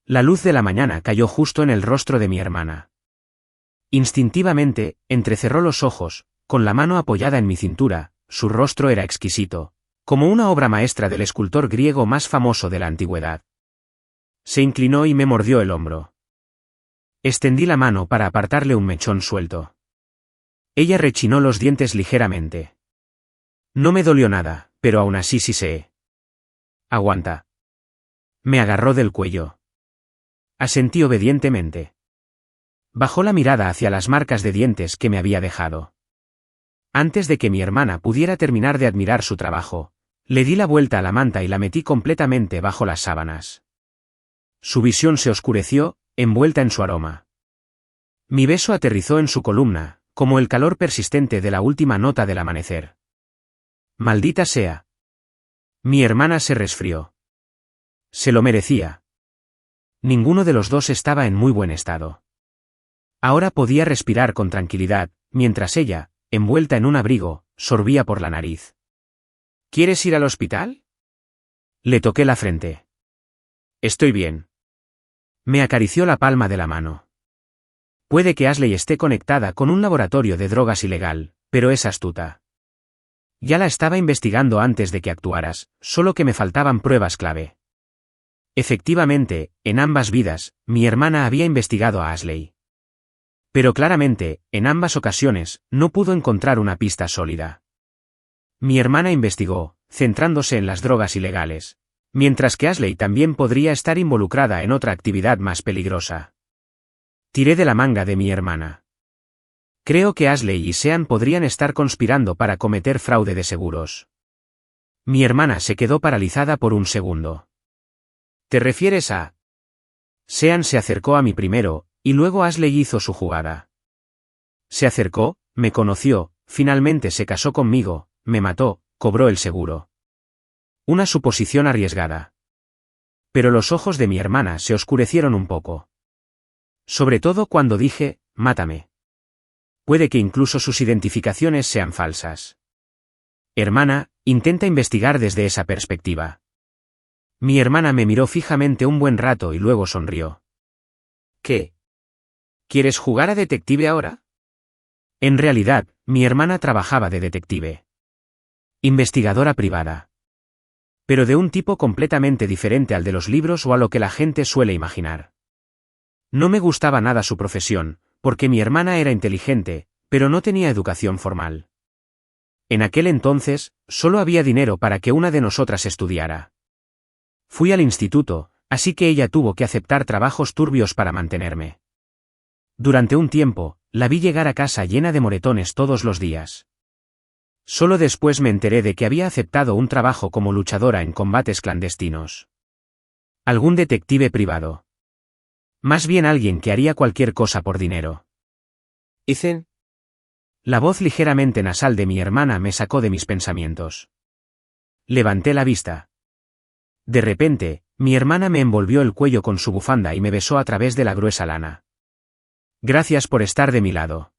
La luz de la mañana cayó justo en el rostro de mi hermana. Instintivamente, entrecerró los ojos, con la mano apoyada en mi cintura, su rostro era exquisito, como una obra maestra del escultor griego más famoso de la antigüedad. Se inclinó y me mordió el hombro. Extendí la mano para apartarle un mechón suelto. Ella rechinó los dientes ligeramente. No me dolió nada, pero aún así siseé. Aguanta. Me agarró del cuello. Asentí obedientemente. Bajó la mirada hacia las marcas de dientes que me había dejado. Antes de que mi hermana pudiera terminar de admirar su trabajo, le di la vuelta a la manta y la metí completamente bajo las sábanas. Su visión se oscureció, envuelta en su aroma. Mi beso aterrizó en su columna, como el calor persistente de la última nota del amanecer. Maldita sea. Mi hermana se resfrió. Se lo merecía. Ninguno de los dos estaba en muy buen estado. Ahora podía respirar con tranquilidad, mientras ella, envuelta en un abrigo, sorbía por la nariz. ¿Quieres ir al hospital? Le toqué la frente. Estoy bien. Me acarició la palma de la mano. Puede que Ashley esté conectada con un laboratorio de drogas ilegal, pero es astuta. Ya la estaba investigando antes de que actuaras, solo que me faltaban pruebas clave. Efectivamente, en ambas vidas, mi hermana había investigado a Ashley. Pero claramente, en ambas ocasiones, no pudo encontrar una pista sólida. Mi hermana investigó, centrándose en las drogas ilegales, mientras que Ashley también podría estar involucrada en otra actividad más peligrosa. Tiré de la manga de mi hermana. Creo que Ashley y Sean podrían estar conspirando para cometer fraude de seguros. Mi hermana se quedó paralizada por un segundo. ¿Te refieres a...? Sean se acercó a mí primero, y luego Ashley hizo su jugada. Se acercó, me conoció, finalmente se casó conmigo, me mató, cobró el seguro. Una suposición arriesgada. Pero los ojos de mi hermana se oscurecieron un poco. Sobre todo cuando dije, mátame. Puede que incluso sus identificaciones sean falsas. Hermana, intenta investigar desde esa perspectiva. Mi hermana me miró fijamente un buen rato y luego sonrió. ¿Qué? ¿Quieres jugar a detective ahora? En realidad, mi hermana trabajaba de detective. Investigadora privada. Pero de un tipo completamente diferente al de los libros o a lo que la gente suele imaginar. No me gustaba nada su profesión, porque mi hermana era inteligente, pero no tenía educación formal. En aquel entonces, solo había dinero para que una de nosotras estudiara. Fui al instituto, así que ella tuvo que aceptar trabajos turbios para mantenerme. Durante un tiempo, la vi llegar a casa llena de moretones todos los días. Solo después me enteré de que había aceptado un trabajo como luchadora en combates clandestinos. Algún detective privado. Más bien alguien que haría cualquier cosa por dinero. Ethan. La voz ligeramente nasal de mi hermana me sacó de mis pensamientos. Levanté la vista. De repente, mi hermana me envolvió el cuello con su bufanda y me besó a través de la gruesa lana. Gracias por estar de mi lado.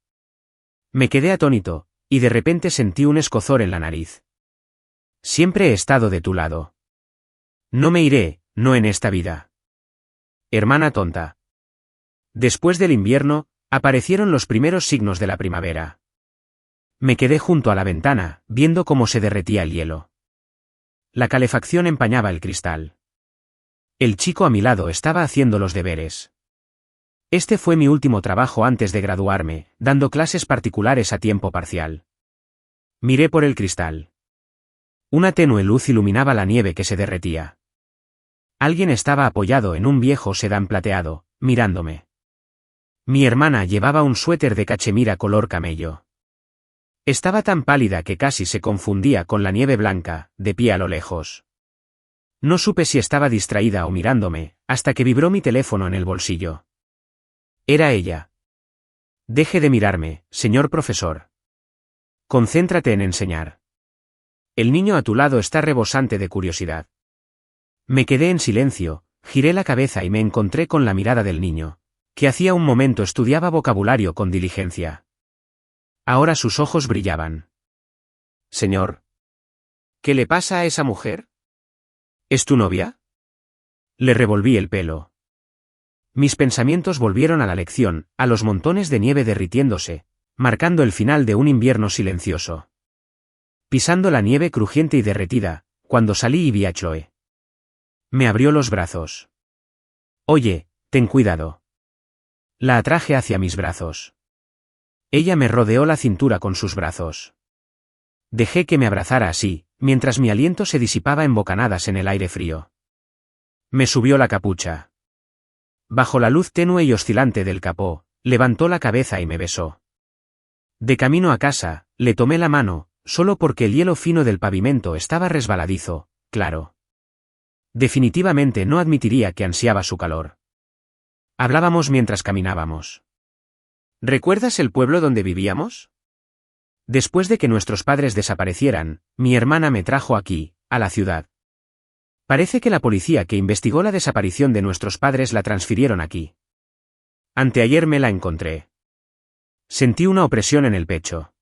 Me quedé atónito, y de repente sentí un escozor en la nariz. Siempre he estado de tu lado. No me iré, no en esta vida. Hermana tonta. Después del invierno, aparecieron los primeros signos de la primavera. Me quedé junto a la ventana, viendo cómo se derretía el hielo. La calefacción empañaba el cristal. El chico a mi lado estaba haciendo los deberes. Este fue mi último trabajo antes de graduarme, dando clases particulares a tiempo parcial. Miré por el cristal. Una tenue luz iluminaba la nieve que se derretía. Alguien estaba apoyado en un viejo sedán plateado, mirándome. Mi hermana llevaba un suéter de cachemira color camello. Estaba tan pálida que casi se confundía con la nieve blanca, de pie a lo lejos. No supe si estaba distraída o mirándome, hasta que vibró mi teléfono en el bolsillo. Era ella. Deje de mirarme, señor profesor. Concéntrate en enseñar. El niño a tu lado está rebosante de curiosidad. Me quedé en silencio, giré la cabeza y me encontré con la mirada del niño, que hacía un momento estudiaba vocabulario con diligencia. Ahora sus ojos brillaban. Señor. ¿Qué le pasa a esa mujer? ¿Es tu novia? Le revolví el pelo. Mis pensamientos volvieron a la lección, a los montones de nieve derritiéndose, marcando el final de un invierno silencioso. Pisando la nieve crujiente y derretida, cuando salí y vi a Chloe. Me abrió los brazos. Oye, ten cuidado. La atraje hacia mis brazos. Ella me rodeó la cintura con sus brazos. Dejé que me abrazara así, mientras mi aliento se disipaba en bocanadas en el aire frío. Me subió la capucha. Bajo la luz tenue y oscilante del capó, levantó la cabeza y me besó. De camino a casa, le tomé la mano, solo porque el hielo fino del pavimento estaba resbaladizo, claro. Definitivamente no admitiría que ansiaba su calor. Hablábamos mientras caminábamos. ¿Recuerdas el pueblo donde vivíamos? Después de que nuestros padres desaparecieran, mi hermana me trajo aquí, a la ciudad. Parece que la policía que investigó la desaparición de nuestros padres la transfirieron aquí. Anteayer me la encontré. Sentí una opresión en el pecho.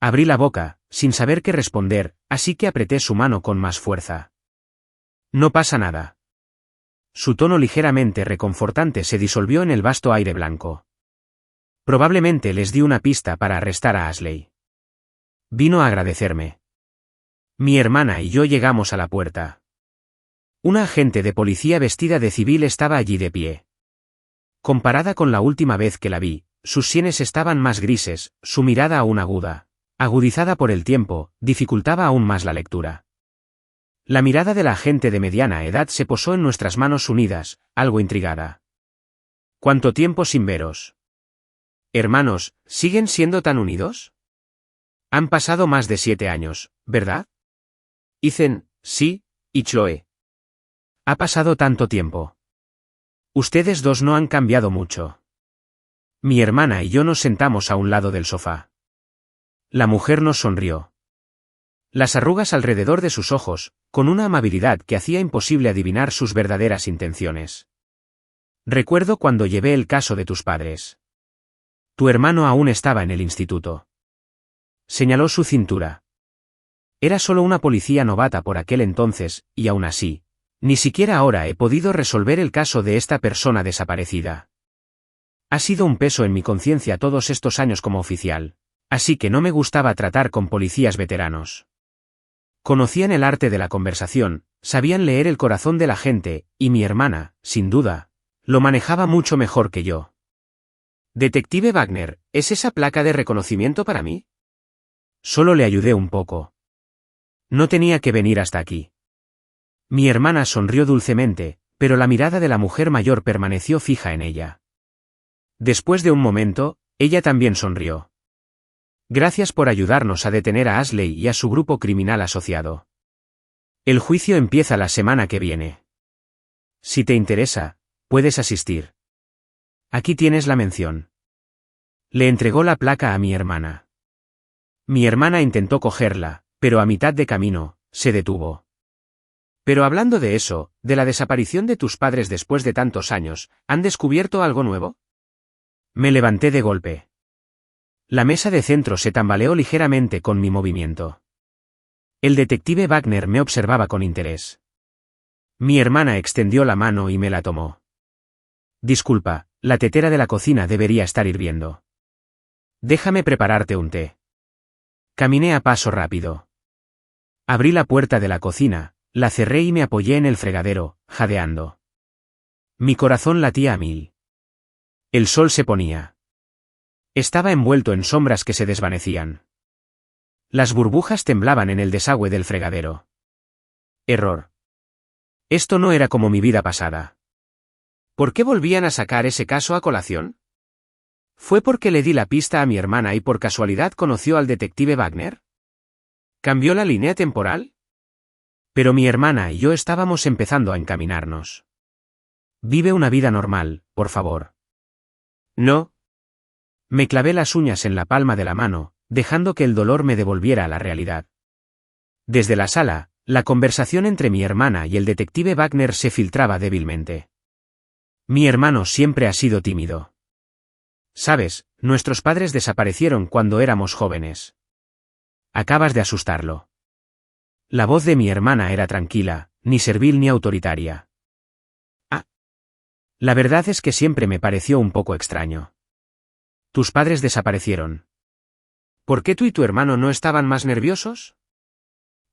Abrí la boca, sin saber qué responder, así que apreté su mano con más fuerza. No pasa nada. Su tono ligeramente reconfortante se disolvió en el vasto aire blanco. Probablemente les di una pista para arrestar a Ashley. Vino a agradecerme. Mi hermana y yo llegamos a la puerta. Una agente de policía vestida de civil estaba allí de pie. Comparada con la última vez que la vi, sus sienes estaban más grises, su mirada aún aguda, agudizada por el tiempo, dificultaba aún más la lectura. La mirada de la agente de mediana edad se posó en nuestras manos unidas, algo intrigada. ¿Cuánto tiempo sin veros? Hermanos, ¿siguen siendo tan unidos? Han pasado más de 7 años, ¿verdad? Ethan, sí, y Chloe. Ha pasado tanto tiempo. Ustedes dos no han cambiado mucho. Mi hermana y yo nos sentamos a un lado del sofá. La mujer nos sonrió. Las arrugas alrededor de sus ojos, con una amabilidad que hacía imposible adivinar sus verdaderas intenciones. Recuerdo cuando llevé el caso de tus padres. Tu hermano aún estaba en el instituto. Señaló su cintura. Era solo una policía novata por aquel entonces, y aún así, ni siquiera ahora he podido resolver el caso de esta persona desaparecida. Ha sido un peso en mi conciencia todos estos años como oficial, así que no me gustaba tratar con policías veteranos. Conocían el arte de la conversación, sabían leer el corazón de la gente, y mi hermana, sin duda, lo manejaba mucho mejor que yo. Detective Wagner, ¿es esa placa de reconocimiento para mí? Solo le ayudé un poco. No tenía que venir hasta aquí. Mi hermana sonrió dulcemente, pero la mirada de la mujer mayor permaneció fija en ella. Después de un momento, ella también sonrió. Gracias por ayudarnos a detener a Ashley y a su grupo criminal asociado. El juicio empieza la semana que viene. Si te interesa, puedes asistir. Aquí tienes la mención. Le entregó la placa a mi hermana. Mi hermana intentó cogerla, pero a mitad de camino, se detuvo. Pero hablando de eso, de la desaparición de tus padres después de tantos años, ¿han descubierto algo nuevo? Me levanté de golpe. La mesa de centro se tambaleó ligeramente con mi movimiento. El detective Wagner me observaba con interés. Mi hermana extendió la mano y me la tomó. Disculpa, la tetera de la cocina debería estar hirviendo. Déjame prepararte un té. Caminé a paso rápido. Abrí la puerta de la cocina, la cerré y me apoyé en el fregadero, jadeando. Mi corazón latía a 1000. El sol se ponía. Estaba envuelto en sombras que se desvanecían. Las burbujas temblaban en el desagüe del fregadero. Error. Esto no era como mi vida pasada. ¿Por qué volvían a sacar ese caso a colación? ¿Fue porque le di la pista a mi hermana y por casualidad conoció al detective Wagner? ¿Cambió la línea temporal? Pero mi hermana y yo estábamos empezando a encaminarnos. Vive una vida normal, por favor. No. Me clavé las uñas en la palma de la mano, dejando que el dolor me devolviera a la realidad. Desde la sala, la conversación entre mi hermana y el detective Wagner se filtraba débilmente. Mi hermano siempre ha sido tímido. Sabes, nuestros padres desaparecieron cuando éramos jóvenes. Acabas de asustarlo. La voz de mi hermana era tranquila, ni servil ni autoritaria. Ah. La verdad es que siempre me pareció un poco extraño. Tus padres desaparecieron. ¿Por qué tú y tu hermano no estaban más nerviosos?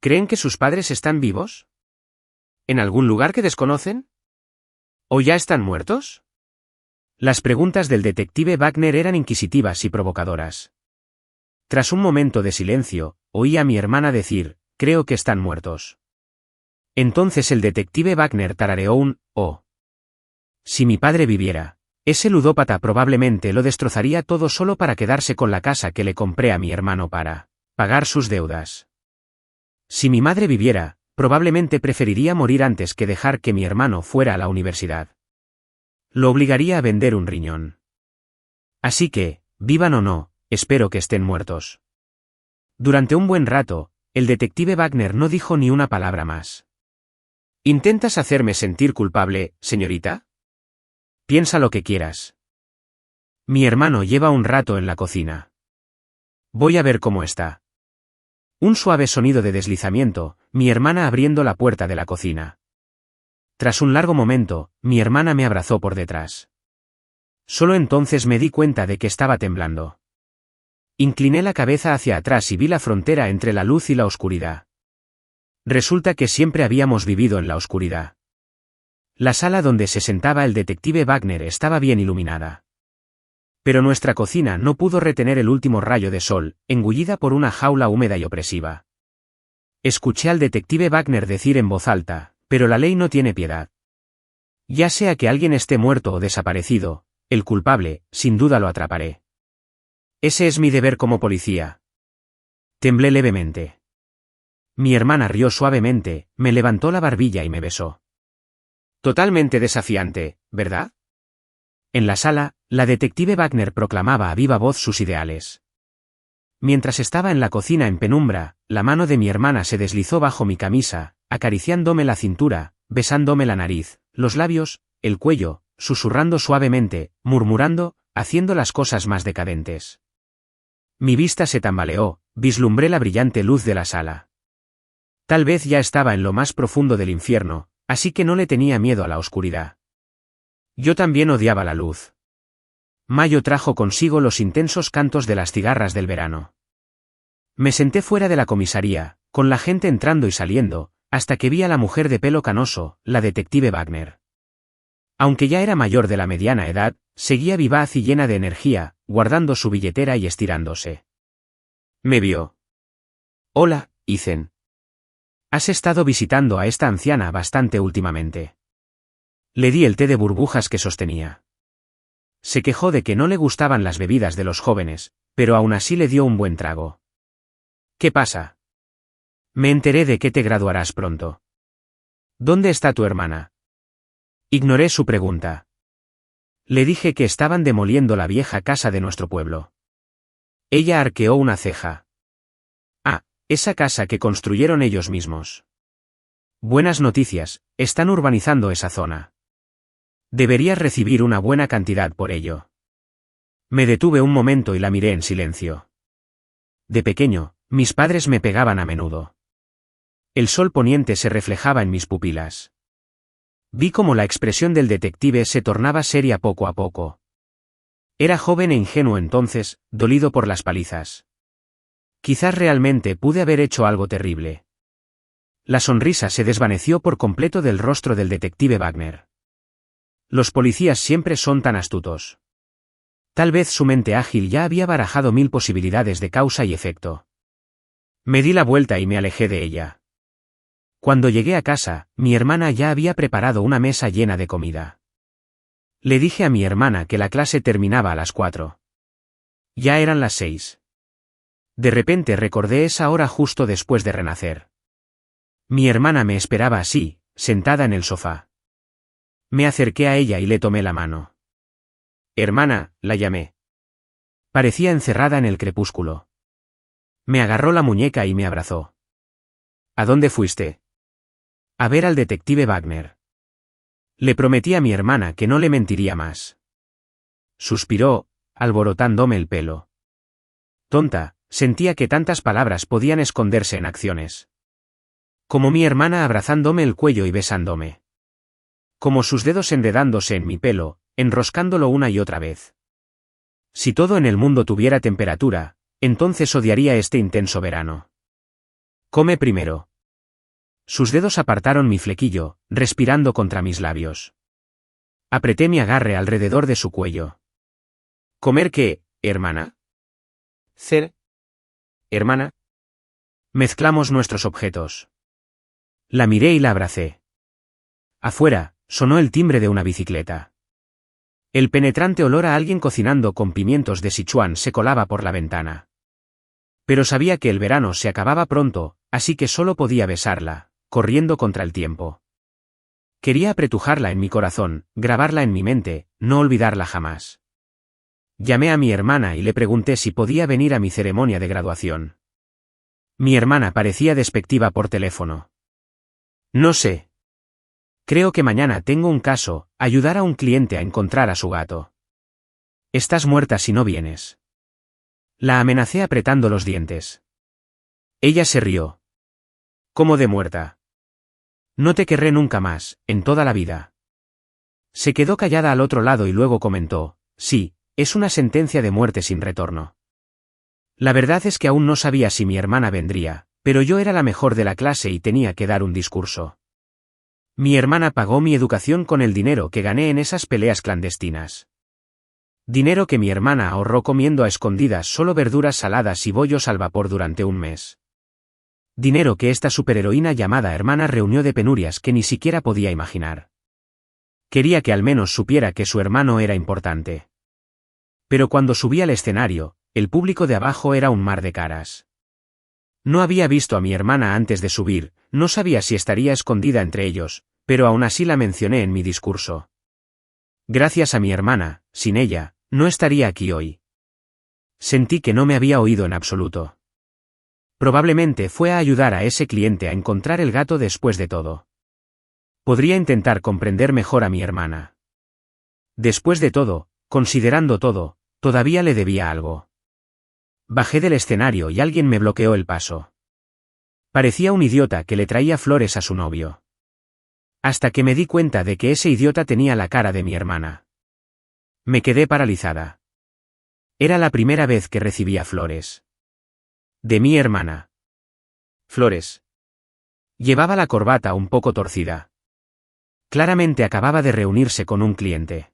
¿Creen que sus padres están vivos? ¿En algún lugar que desconocen? ¿O ya están muertos? Las preguntas del detective Wagner eran inquisitivas y provocadoras. Tras un momento de silencio, oí a mi hermana decir, creo que están muertos. Entonces el detective Wagner tarareó un «oh». Si mi padre viviera, ese ludópata probablemente lo destrozaría todo solo para quedarse con la casa que le compré a mi hermano para pagar sus deudas. Si mi madre viviera, probablemente preferiría morir antes que dejar que mi hermano fuera a la universidad. Lo obligaría a vender un riñón. Así que, vivan o no, espero que estén muertos. Durante un buen rato, el detective Wagner no dijo ni una palabra más. ¿Intentas hacerme sentir culpable, señorita? Piensa lo que quieras. Mi hermano lleva un rato en la cocina. Voy a ver cómo está. Un suave sonido de deslizamiento, mi hermana abriendo la puerta de la cocina. Tras un largo momento, mi hermana me abrazó por detrás. Solo entonces me di cuenta de que estaba temblando. Incliné la cabeza hacia atrás y vi la frontera entre la luz y la oscuridad. Resulta que siempre habíamos vivido en la oscuridad. La sala donde se sentaba el detective Wagner estaba bien iluminada. Pero nuestra cocina no pudo retener el último rayo de sol, engullida por una jaula húmeda y opresiva. Escuché al detective Wagner decir en voz alta, pero la ley no tiene piedad. Ya sea que alguien esté muerto o desaparecido, el culpable, sin duda lo atraparé. Ese es mi deber como policía. Temblé levemente. Mi hermana rió suavemente, me levantó la barbilla y me besó. Totalmente desafiante, ¿verdad? En la sala, la detective Wagner proclamaba a viva voz sus ideales. Mientras estaba en la cocina en penumbra, la mano de mi hermana se deslizó bajo mi camisa, acariciándome la cintura, besándome la nariz, los labios, el cuello, susurrando suavemente, murmurando, haciendo las cosas más decadentes. Mi vista se tambaleó, vislumbré la brillante luz de la sala. Tal vez ya estaba en lo más profundo del infierno, así que no le tenía miedo a la oscuridad. Yo también odiaba la luz. Mayo trajo consigo los intensos cantos de las cigarras del verano. Me senté fuera de la comisaría, con la gente entrando y saliendo, hasta que vi a la mujer de pelo canoso, la detective Wagner. Aunque ya era mayor de la mediana edad, seguía vivaz y llena de energía, guardando su billetera y estirándose. Me vio. Hola, Ethan. Has estado visitando a esta anciana bastante últimamente. Le di el té de burbujas que sostenía. Se quejó de que no le gustaban las bebidas de los jóvenes, pero aún así le dio un buen trago. ¿Qué pasa? Me enteré de que te graduarás pronto. ¿Dónde está tu hermana? Ignoré su pregunta. Le dije que estaban demoliendo la vieja casa de nuestro pueblo. Ella arqueó una ceja. Ah, esa casa que construyeron ellos mismos. Buenas noticias, están urbanizando esa zona. Deberías recibir una buena cantidad por ello. Me detuve un momento y la miré en silencio. De pequeño, mis padres me pegaban a menudo. El sol poniente se reflejaba en mis pupilas. Vi cómo la expresión del detective se tornaba seria poco a poco. Era joven e ingenuo entonces, dolido por las palizas. Quizás realmente pude haber hecho algo terrible. La sonrisa se desvaneció por completo del rostro del detective Wagner. Los policías siempre son tan astutos. Tal vez su mente ágil ya había barajado 1000 posibilidades de causa y efecto. Me di la vuelta y me alejé de ella. Cuando llegué a casa, mi hermana ya había preparado una mesa llena de comida. Le dije a mi hermana que la clase terminaba a las 4. Ya eran las 6. De repente recordé esa hora justo después de renacer. Mi hermana me esperaba así, sentada en el sofá. Me acerqué a ella y le tomé la mano. Hermana, la llamé. Parecía encerrada en el crepúsculo. Me agarró la muñeca y me abrazó. ¿A dónde fuiste? A ver al detective Wagner. Le prometí a mi hermana que no le mentiría más. Suspiró, alborotándome el pelo. Tonta, sentía que tantas palabras podían esconderse en acciones. Como mi hermana abrazándome el cuello y besándome. Como sus dedos enredándose en mi pelo, enroscándolo una y otra vez. Si todo en el mundo tuviera temperatura, entonces odiaría este intenso verano. Come primero. Sus dedos apartaron mi flequillo, respirando contra mis labios. Apreté mi agarre alrededor de su cuello. ¿Comer qué, hermana? Cer. Hermana. Mezclamos nuestros objetos. La miré y la abracé. Afuera, sonó el timbre de una bicicleta. El penetrante olor a alguien cocinando con pimientos de Sichuan se colaba por la ventana. Pero sabía que el verano se acababa pronto, así que solo podía besarla, corriendo contra el tiempo. Quería apretujarla en mi corazón, grabarla en mi mente, no olvidarla jamás. Llamé a mi hermana y le pregunté si podía venir a mi ceremonia de graduación. Mi hermana parecía despectiva por teléfono. No sé. Creo que mañana tengo un caso, ayudar a un cliente a encontrar a su gato. Estás muerta si no vienes. La amenacé apretando los dientes. Ella se rió. ¿Cómo de muerta? No te querré nunca más, en toda la vida. Se quedó callada al otro lado y luego comentó, sí, es una sentencia de muerte sin retorno. La verdad es que aún no sabía si mi hermana vendría, pero yo era la mejor de la clase y tenía que dar un discurso. Mi hermana pagó mi educación con el dinero que gané en esas peleas clandestinas. Dinero que mi hermana ahorró comiendo a escondidas solo verduras saladas y bollos al vapor durante un mes. Dinero que esta superheroína llamada hermana reunió de penurias que ni siquiera podía imaginar. Quería que al menos supiera que su hermano era importante. Pero cuando subí al escenario, el público de abajo era un mar de caras. No había visto a mi hermana antes de subir, no sabía si estaría escondida entre ellos, pero aún así la mencioné en mi discurso. Gracias a mi hermana, sin ella, no estaría aquí hoy. Sentí que no me había oído en absoluto. Probablemente fue a ayudar a ese cliente a encontrar el gato después de todo. Podría intentar comprender mejor a mi hermana. Después de todo, considerando todo, todavía le debía algo. Bajé del escenario y alguien me bloqueó el paso. Parecía un idiota que le traía flores a su novio. Hasta que me di cuenta de que ese idiota tenía la cara de mi hermana. Me quedé paralizada. Era la primera vez que recibía flores. De mi hermana. Flores. Llevaba la corbata un poco torcida. Claramente acababa de reunirse con un cliente.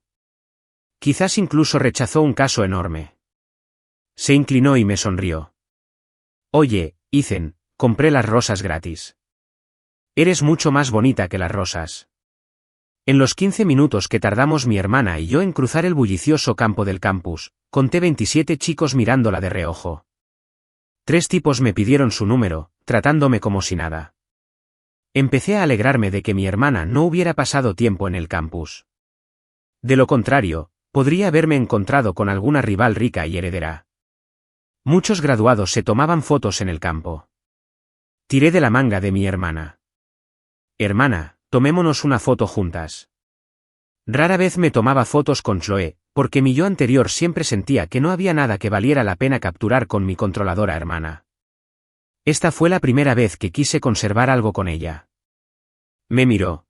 Quizás incluso rechazó un caso enorme. Se inclinó y me sonrió. Oye, Ethan, compré las rosas gratis. Eres mucho más bonita que las rosas. En los 15 minutos que tardamos mi hermana y yo en cruzar el bullicioso campo del campus, conté 27 chicos mirándola de reojo. 3 tipos me pidieron su número, tratándome como si nada. Empecé a alegrarme de que mi hermana no hubiera pasado tiempo en el campus. De lo contrario, podría haberme encontrado con alguna rival rica y heredera. Muchos graduados se tomaban fotos en el campo. Tiré de la manga de mi hermana. Hermana, tomémonos una foto juntas. Rara vez me tomaba fotos con Chloe, porque mi yo anterior siempre sentía que no había nada que valiera la pena capturar con mi controladora hermana. Esta fue la primera vez que quise conservar algo con ella. Me miró.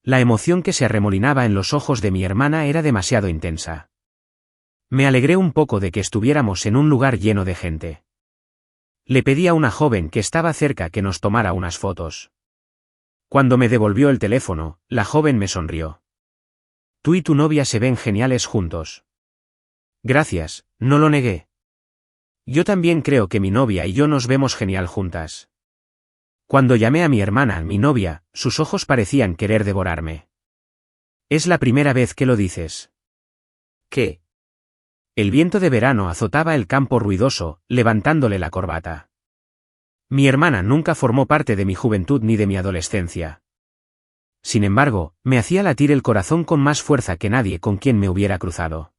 La emoción que se arremolinaba en los ojos de mi hermana era demasiado intensa. Me alegré un poco de que estuviéramos en un lugar lleno de gente. Le pedí a una joven que estaba cerca que nos tomara unas fotos. Cuando me devolvió el teléfono, la joven me sonrió. Tú y tu novia se ven geniales juntos. Gracias, no lo negué. Yo también creo que mi novia y yo nos vemos genial juntas. Cuando llamé a mi hermana, mi novia, sus ojos parecían querer devorarme. Es la primera vez que lo dices. ¿Qué? El viento de verano azotaba el campo ruidoso, levantándole la corbata. Mi hermana nunca formó parte de mi juventud ni de mi adolescencia. Sin embargo, me hacía latir el corazón con más fuerza que nadie con quien me hubiera cruzado.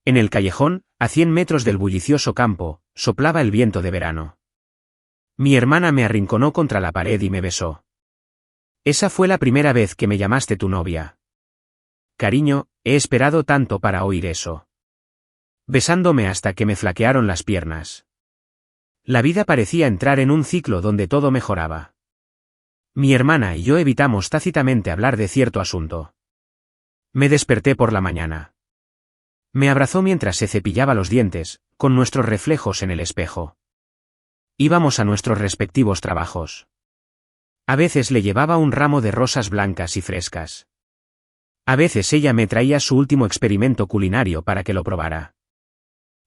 En el callejón, a 100 metros del bullicioso campo, soplaba el viento de verano. Mi hermana me arrinconó contra la pared y me besó. Esa fue la primera vez que me llamaste tu novia. Cariño, he esperado tanto para oír eso. Besándome hasta que me flaquearon las piernas. La vida parecía entrar en un ciclo donde todo mejoraba. Mi hermana y yo evitamos tácitamente hablar de cierto asunto. Me desperté por la mañana. Me abrazó mientras se cepillaba los dientes, con nuestros reflejos en el espejo. Íbamos a nuestros respectivos trabajos. A veces le llevaba un ramo de rosas blancas y frescas. A veces ella me traía su último experimento culinario para que lo probara.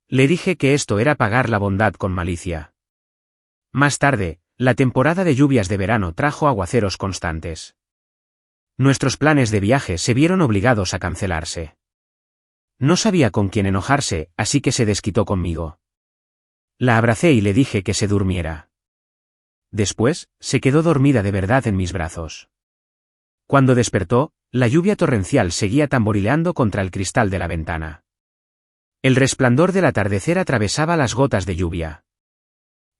Le dije que esto era pagar la bondad con malicia. Más tarde, la temporada de lluvias de verano trajo aguaceros constantes. Nuestros planes de viaje se vieron obligados a cancelarse. No sabía con quién enojarse, así que se desquitó conmigo. La abracé y le dije que se durmiera. Después, se quedó dormida de verdad en mis brazos. Cuando despertó, la lluvia torrencial seguía tamborileando contra el cristal de la ventana. El resplandor del atardecer atravesaba las gotas de lluvia.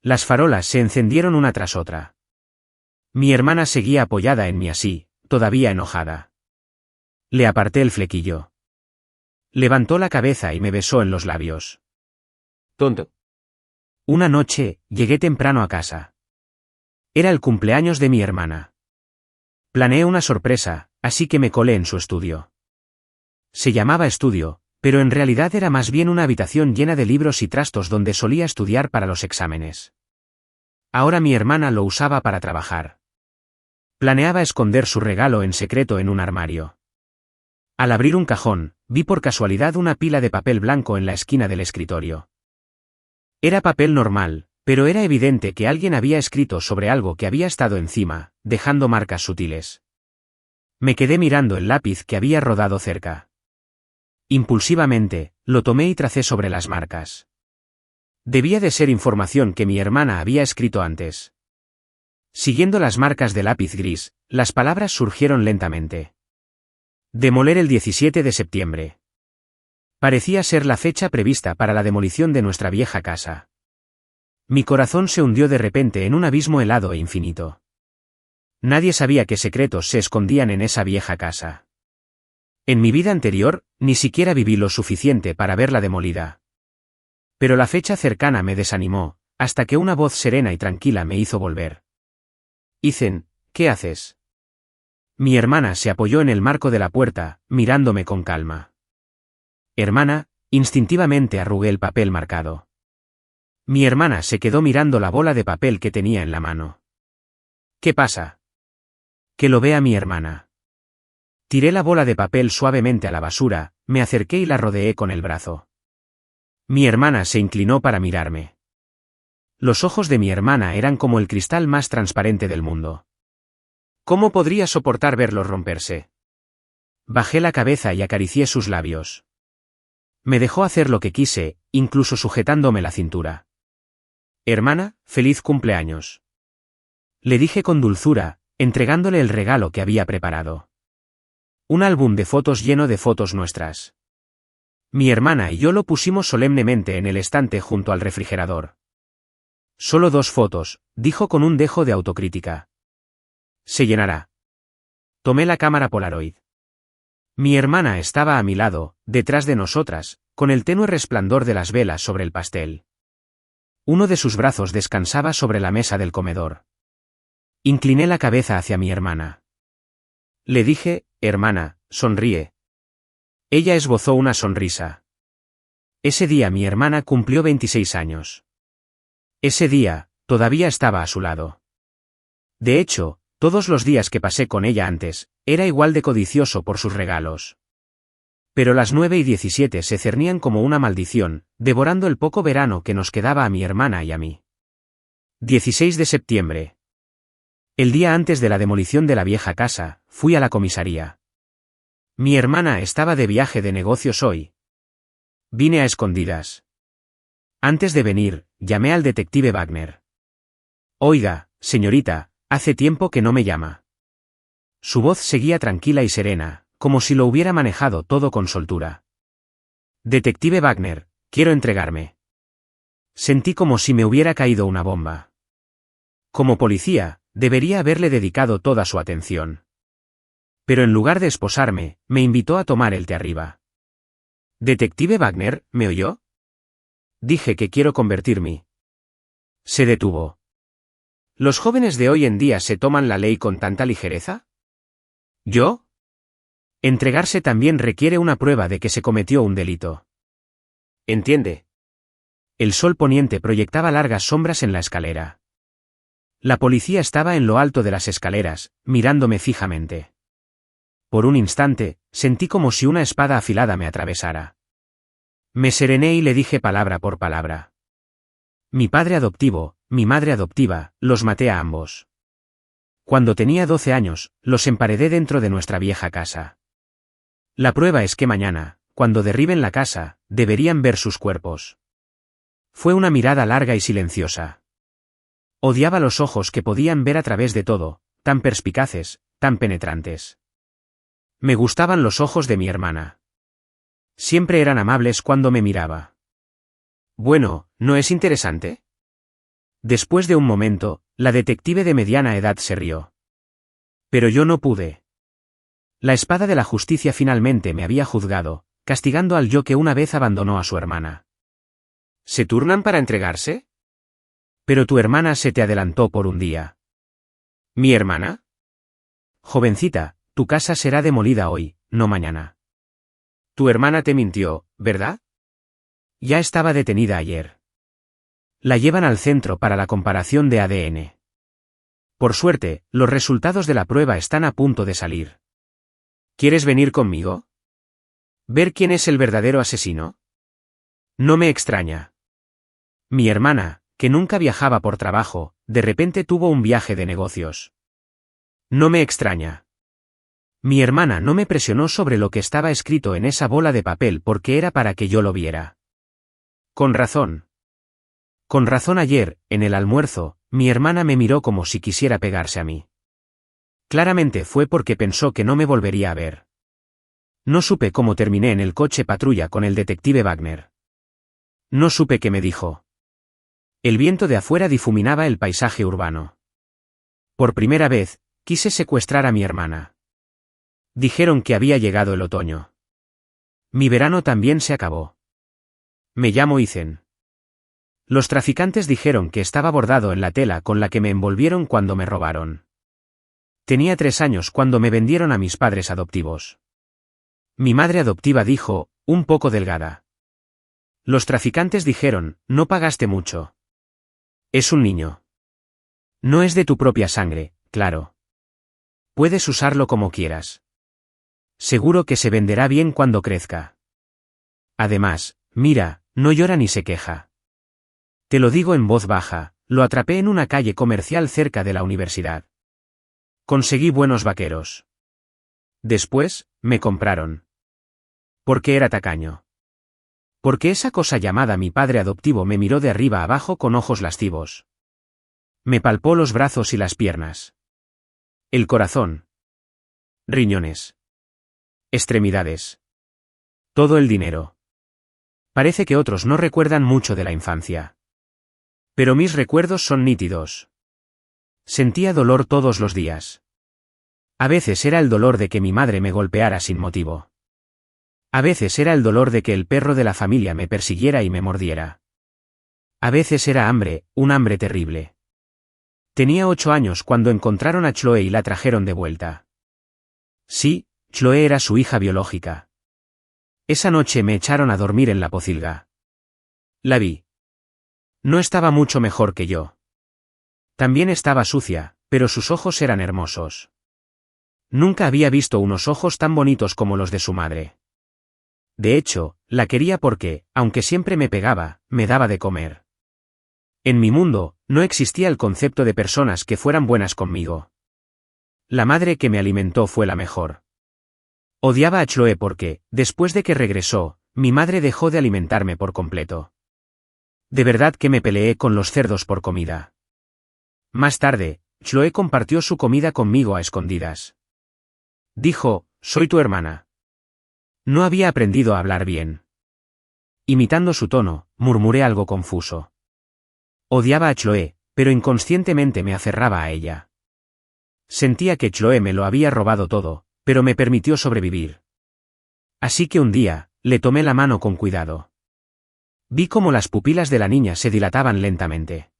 Las farolas se encendieron una tras otra. Mi hermana seguía apoyada en mí así, todavía enojada. Le aparté el flequillo. Levantó la cabeza y me besó en los labios. Tonto. Una noche, llegué temprano a casa. Era el cumpleaños de mi hermana. Planeé una sorpresa, así que me colé en su estudio. Se llamaba estudio, pero en realidad era más bien una habitación llena de libros y trastos donde solía estudiar para los exámenes. Ahora mi hermana lo usaba para trabajar. Planeaba esconder su regalo en secreto en un armario. Al abrir un cajón, vi por casualidad una pila de papel blanco en la esquina del escritorio. Era papel normal, pero era evidente que alguien había escrito sobre algo que había estado encima, dejando marcas sutiles. Me quedé mirando el lápiz que había rodado cerca. Impulsivamente, lo tomé y tracé sobre las marcas. Debía de ser información que mi hermana había escrito antes. Siguiendo las marcas de lápiz gris, las palabras surgieron lentamente. Demoler el 17 de septiembre. Parecía ser la fecha prevista para la demolición de nuestra vieja casa. Mi corazón se hundió de repente en un abismo helado e infinito. Nadie sabía qué secretos se escondían en esa vieja casa. En mi vida anterior, ni siquiera viví lo suficiente para verla demolida. Pero la fecha cercana me desanimó, hasta que una voz serena y tranquila me hizo volver. Ethan, ¿qué haces? Mi hermana se apoyó en el marco de la puerta, mirándome con calma. Hermana, instintivamente arrugué el papel marcado. Mi hermana se quedó mirando la bola de papel que tenía en la mano. ¿Qué pasa? Que lo vea mi hermana. Tiré la bola de papel suavemente a la basura, me acerqué y la rodeé con el brazo. Mi hermana se inclinó para mirarme. Los ojos de mi hermana eran como el cristal más transparente del mundo. ¿Cómo podría soportar verlos romperse? Bajé la cabeza y acaricié sus labios. Me dejó hacer lo que quise, incluso sujetándome la cintura. Hermana, feliz cumpleaños. Le dije con dulzura, entregándole el regalo que había preparado. Un álbum de fotos lleno de fotos nuestras. Mi hermana y yo lo pusimos solemnemente en el estante junto al refrigerador. Solo 2 fotos, dijo con un dejo de autocrítica. Se llenará. Tomé la cámara Polaroid. Mi hermana estaba a mi lado, detrás de nosotras, con el tenue resplandor de las velas sobre el pastel. Uno de sus brazos descansaba sobre la mesa del comedor. Incliné la cabeza hacia mi hermana. Le dije, hermana, sonríe. Ella esbozó una sonrisa. Ese día mi hermana cumplió 26 años. Ese día, todavía estaba a su lado. De hecho, todos los días que pasé con ella antes, era igual de codicioso por sus regalos. Pero las 9:17 se cernían como una maldición, devorando el poco verano que nos quedaba a mi hermana y a mí. 16 de septiembre. El día antes de la demolición de la vieja casa, fui a la comisaría. Mi hermana estaba de viaje de negocios hoy. Vine a escondidas. Antes de venir, llamé al detective Wagner. Oiga, señorita, hace tiempo que no me llama. Su voz seguía tranquila y serena, como si lo hubiera manejado todo con soltura. Detective Wagner, quiero entregarme. Sentí como si me hubiera caído una bomba. Como policía, debería haberle dedicado toda su atención. Pero en lugar de esposarme, me invitó a tomar el té arriba. Detective Wagner, ¿me oyó? Dije que quiero convertirme. Se detuvo. ¿Los jóvenes de hoy en día se toman la ley con tanta ligereza? ¿Yo? Entregarse también requiere una prueba de que se cometió un delito. ¿Entiende? El sol poniente proyectaba largas sombras en la escalera. La policía estaba en lo alto de las escaleras, mirándome fijamente. Por un instante, sentí como si una espada afilada me atravesara. Me serené y le dije palabra por palabra. Mi padre adoptivo, mi madre adoptiva, los maté a ambos. Cuando tenía 12 años, los emparedé dentro de nuestra vieja casa. La prueba es que mañana, cuando derriben la casa, deberían ver sus cuerpos. Fue una mirada larga y silenciosa. Odiaba los ojos que podían ver a través de todo, tan perspicaces, tan penetrantes. Me gustaban los ojos de mi hermana. Siempre eran amables cuando me miraba. Bueno, ¿no es interesante? Después de un momento, la detective de mediana edad se rió. Pero yo no pude. La espada de la justicia finalmente me había juzgado, castigando al yo que una vez abandonó a su hermana. ¿Se turnan para entregarse? Pero tu hermana se te adelantó por un día. ¿Mi hermana? Jovencita, tu casa será demolida hoy, no mañana. Tu hermana te mintió, ¿verdad? Ya estaba detenida ayer. La llevan al centro para la comparación de ADN. Por suerte, los resultados de la prueba están a punto de salir. ¿Quieres venir conmigo? ¿Ver quién es el verdadero asesino? No me extraña. Mi hermana, que nunca viajaba por trabajo, de repente tuvo un viaje de negocios. No me extraña. Mi hermana no me presionó sobre lo que estaba escrito en esa bola de papel porque era para que yo lo viera. Con razón. Con razón ayer, en el almuerzo, mi hermana me miró como si quisiera pegarse a mí. Claramente fue porque pensó que no me volvería a ver. No supe cómo terminé en el coche patrulla con el detective Wagner. No supe qué me dijo. El viento de afuera difuminaba el paisaje urbano. Por primera vez, quise secuestrar a mi hermana. Dijeron que había llegado el otoño. Mi verano también se acabó. Me llamo Ethan. Los traficantes dijeron que estaba bordado en la tela con la que me envolvieron cuando me robaron. Tenía 3 años cuando me vendieron a mis padres adoptivos. Mi madre adoptiva dijo, un poco delgada. Los traficantes dijeron, no pagaste mucho. Es un niño. No es de tu propia sangre, claro. Puedes usarlo como quieras. Seguro que se venderá bien cuando crezca. Además, mira, no llora ni se queja. Te lo digo en voz baja, lo atrapé en una calle comercial cerca de la universidad. Conseguí buenos vaqueros. Después, me compraron. ¿Por qué era tacaño? Porque esa cosa llamada mi padre adoptivo me miró de arriba abajo con ojos lascivos. Me palpó los brazos y las piernas. El corazón. Riñones. Extremidades. Todo el dinero. Parece que otros no recuerdan mucho de la infancia. Pero mis recuerdos son nítidos. Sentía dolor todos los días. A veces era el dolor de que mi madre me golpeara sin motivo. A veces era el dolor de que el perro de la familia me persiguiera y me mordiera. A veces era hambre, un hambre terrible. Tenía 8 años cuando encontraron a Chloe y la trajeron de vuelta. Sí, Chloe era su hija biológica. Esa noche me echaron a dormir en la pocilga. La vi. No estaba mucho mejor que yo. También estaba sucia, pero sus ojos eran hermosos. Nunca había visto unos ojos tan bonitos como los de su madre. De hecho, la quería porque, aunque siempre me pegaba, me daba de comer. En mi mundo, no existía el concepto de personas que fueran buenas conmigo. La madre que me alimentó fue la mejor. Odiaba a Chloe porque, después de que regresó, mi madre dejó de alimentarme por completo. De verdad que me peleé con los cerdos por comida. Más tarde, Chloe compartió su comida conmigo a escondidas. Dijo, soy tu hermana. No había aprendido a hablar bien. Imitando su tono, murmuré algo confuso. Odiaba a Chloe, pero inconscientemente me aferraba a ella. Sentía que Chloe me lo había robado todo, pero me permitió sobrevivir. Así que un día, le tomé la mano con cuidado. Vi cómo las pupilas de la niña se dilataban lentamente.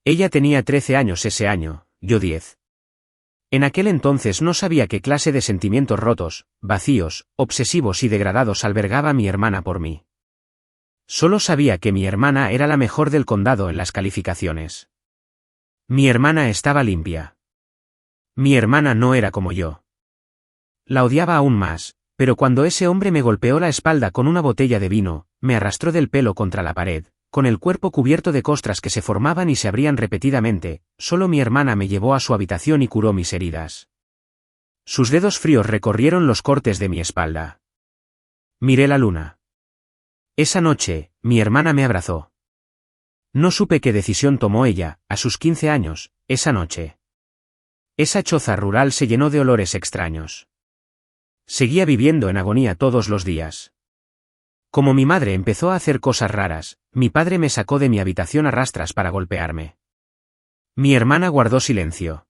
Ella tenía 13 años ese año, yo 10. En aquel entonces no sabía qué clase de sentimientos rotos, vacíos, obsesivos y degradados albergaba mi hermana por mí. Solo sabía que mi hermana era la mejor del condado en las calificaciones. Mi hermana estaba limpia. Mi hermana no era como yo. La odiaba aún más, pero cuando ese hombre me golpeó la espalda con una botella de vino, me arrastró del pelo contra la pared, con el cuerpo cubierto de costras que se formaban y se abrían repetidamente, solo mi hermana me llevó a su habitación y curó mis heridas. Sus dedos fríos recorrieron los cortes de mi espalda. Miré la luna. Esa noche, mi hermana me abrazó. No supe qué decisión tomó ella, a sus 15 años, esa noche. Esa choza rural se llenó de olores extraños. Seguía viviendo en agonía todos los días. Como mi madre empezó a hacer cosas raras, mi padre me sacó de mi habitación a rastras para golpearme. Mi hermana guardó silencio.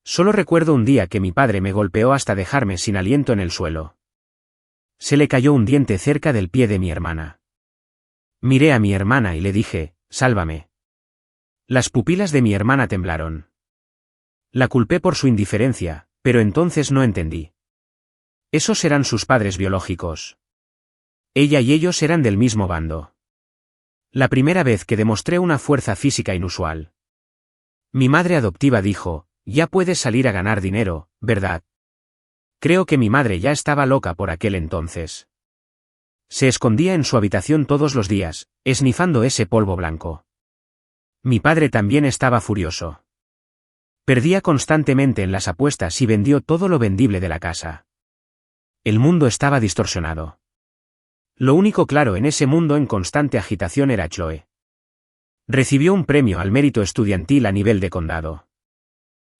Solo recuerdo un día que mi padre me golpeó hasta dejarme sin aliento en el suelo. Se le cayó un diente cerca del pie de mi hermana. Miré a mi hermana y le dije, sálvame. Las pupilas de mi hermana temblaron. La culpé por su indiferencia, pero entonces no entendí. Esos eran sus padres biológicos. Ella y ellos eran del mismo bando. La primera vez que demostré una fuerza física inusual. Mi madre adoptiva dijo, ya puedes salir a ganar dinero, ¿verdad? Creo que mi madre ya estaba loca por aquel entonces. Se escondía en su habitación todos los días, esnifando ese polvo blanco. Mi padre también estaba furioso. Perdía constantemente en las apuestas y vendió todo lo vendible de la casa. El mundo estaba distorsionado. Lo único claro en ese mundo en constante agitación era Chloe. Recibió un premio al mérito estudiantil a nivel de condado.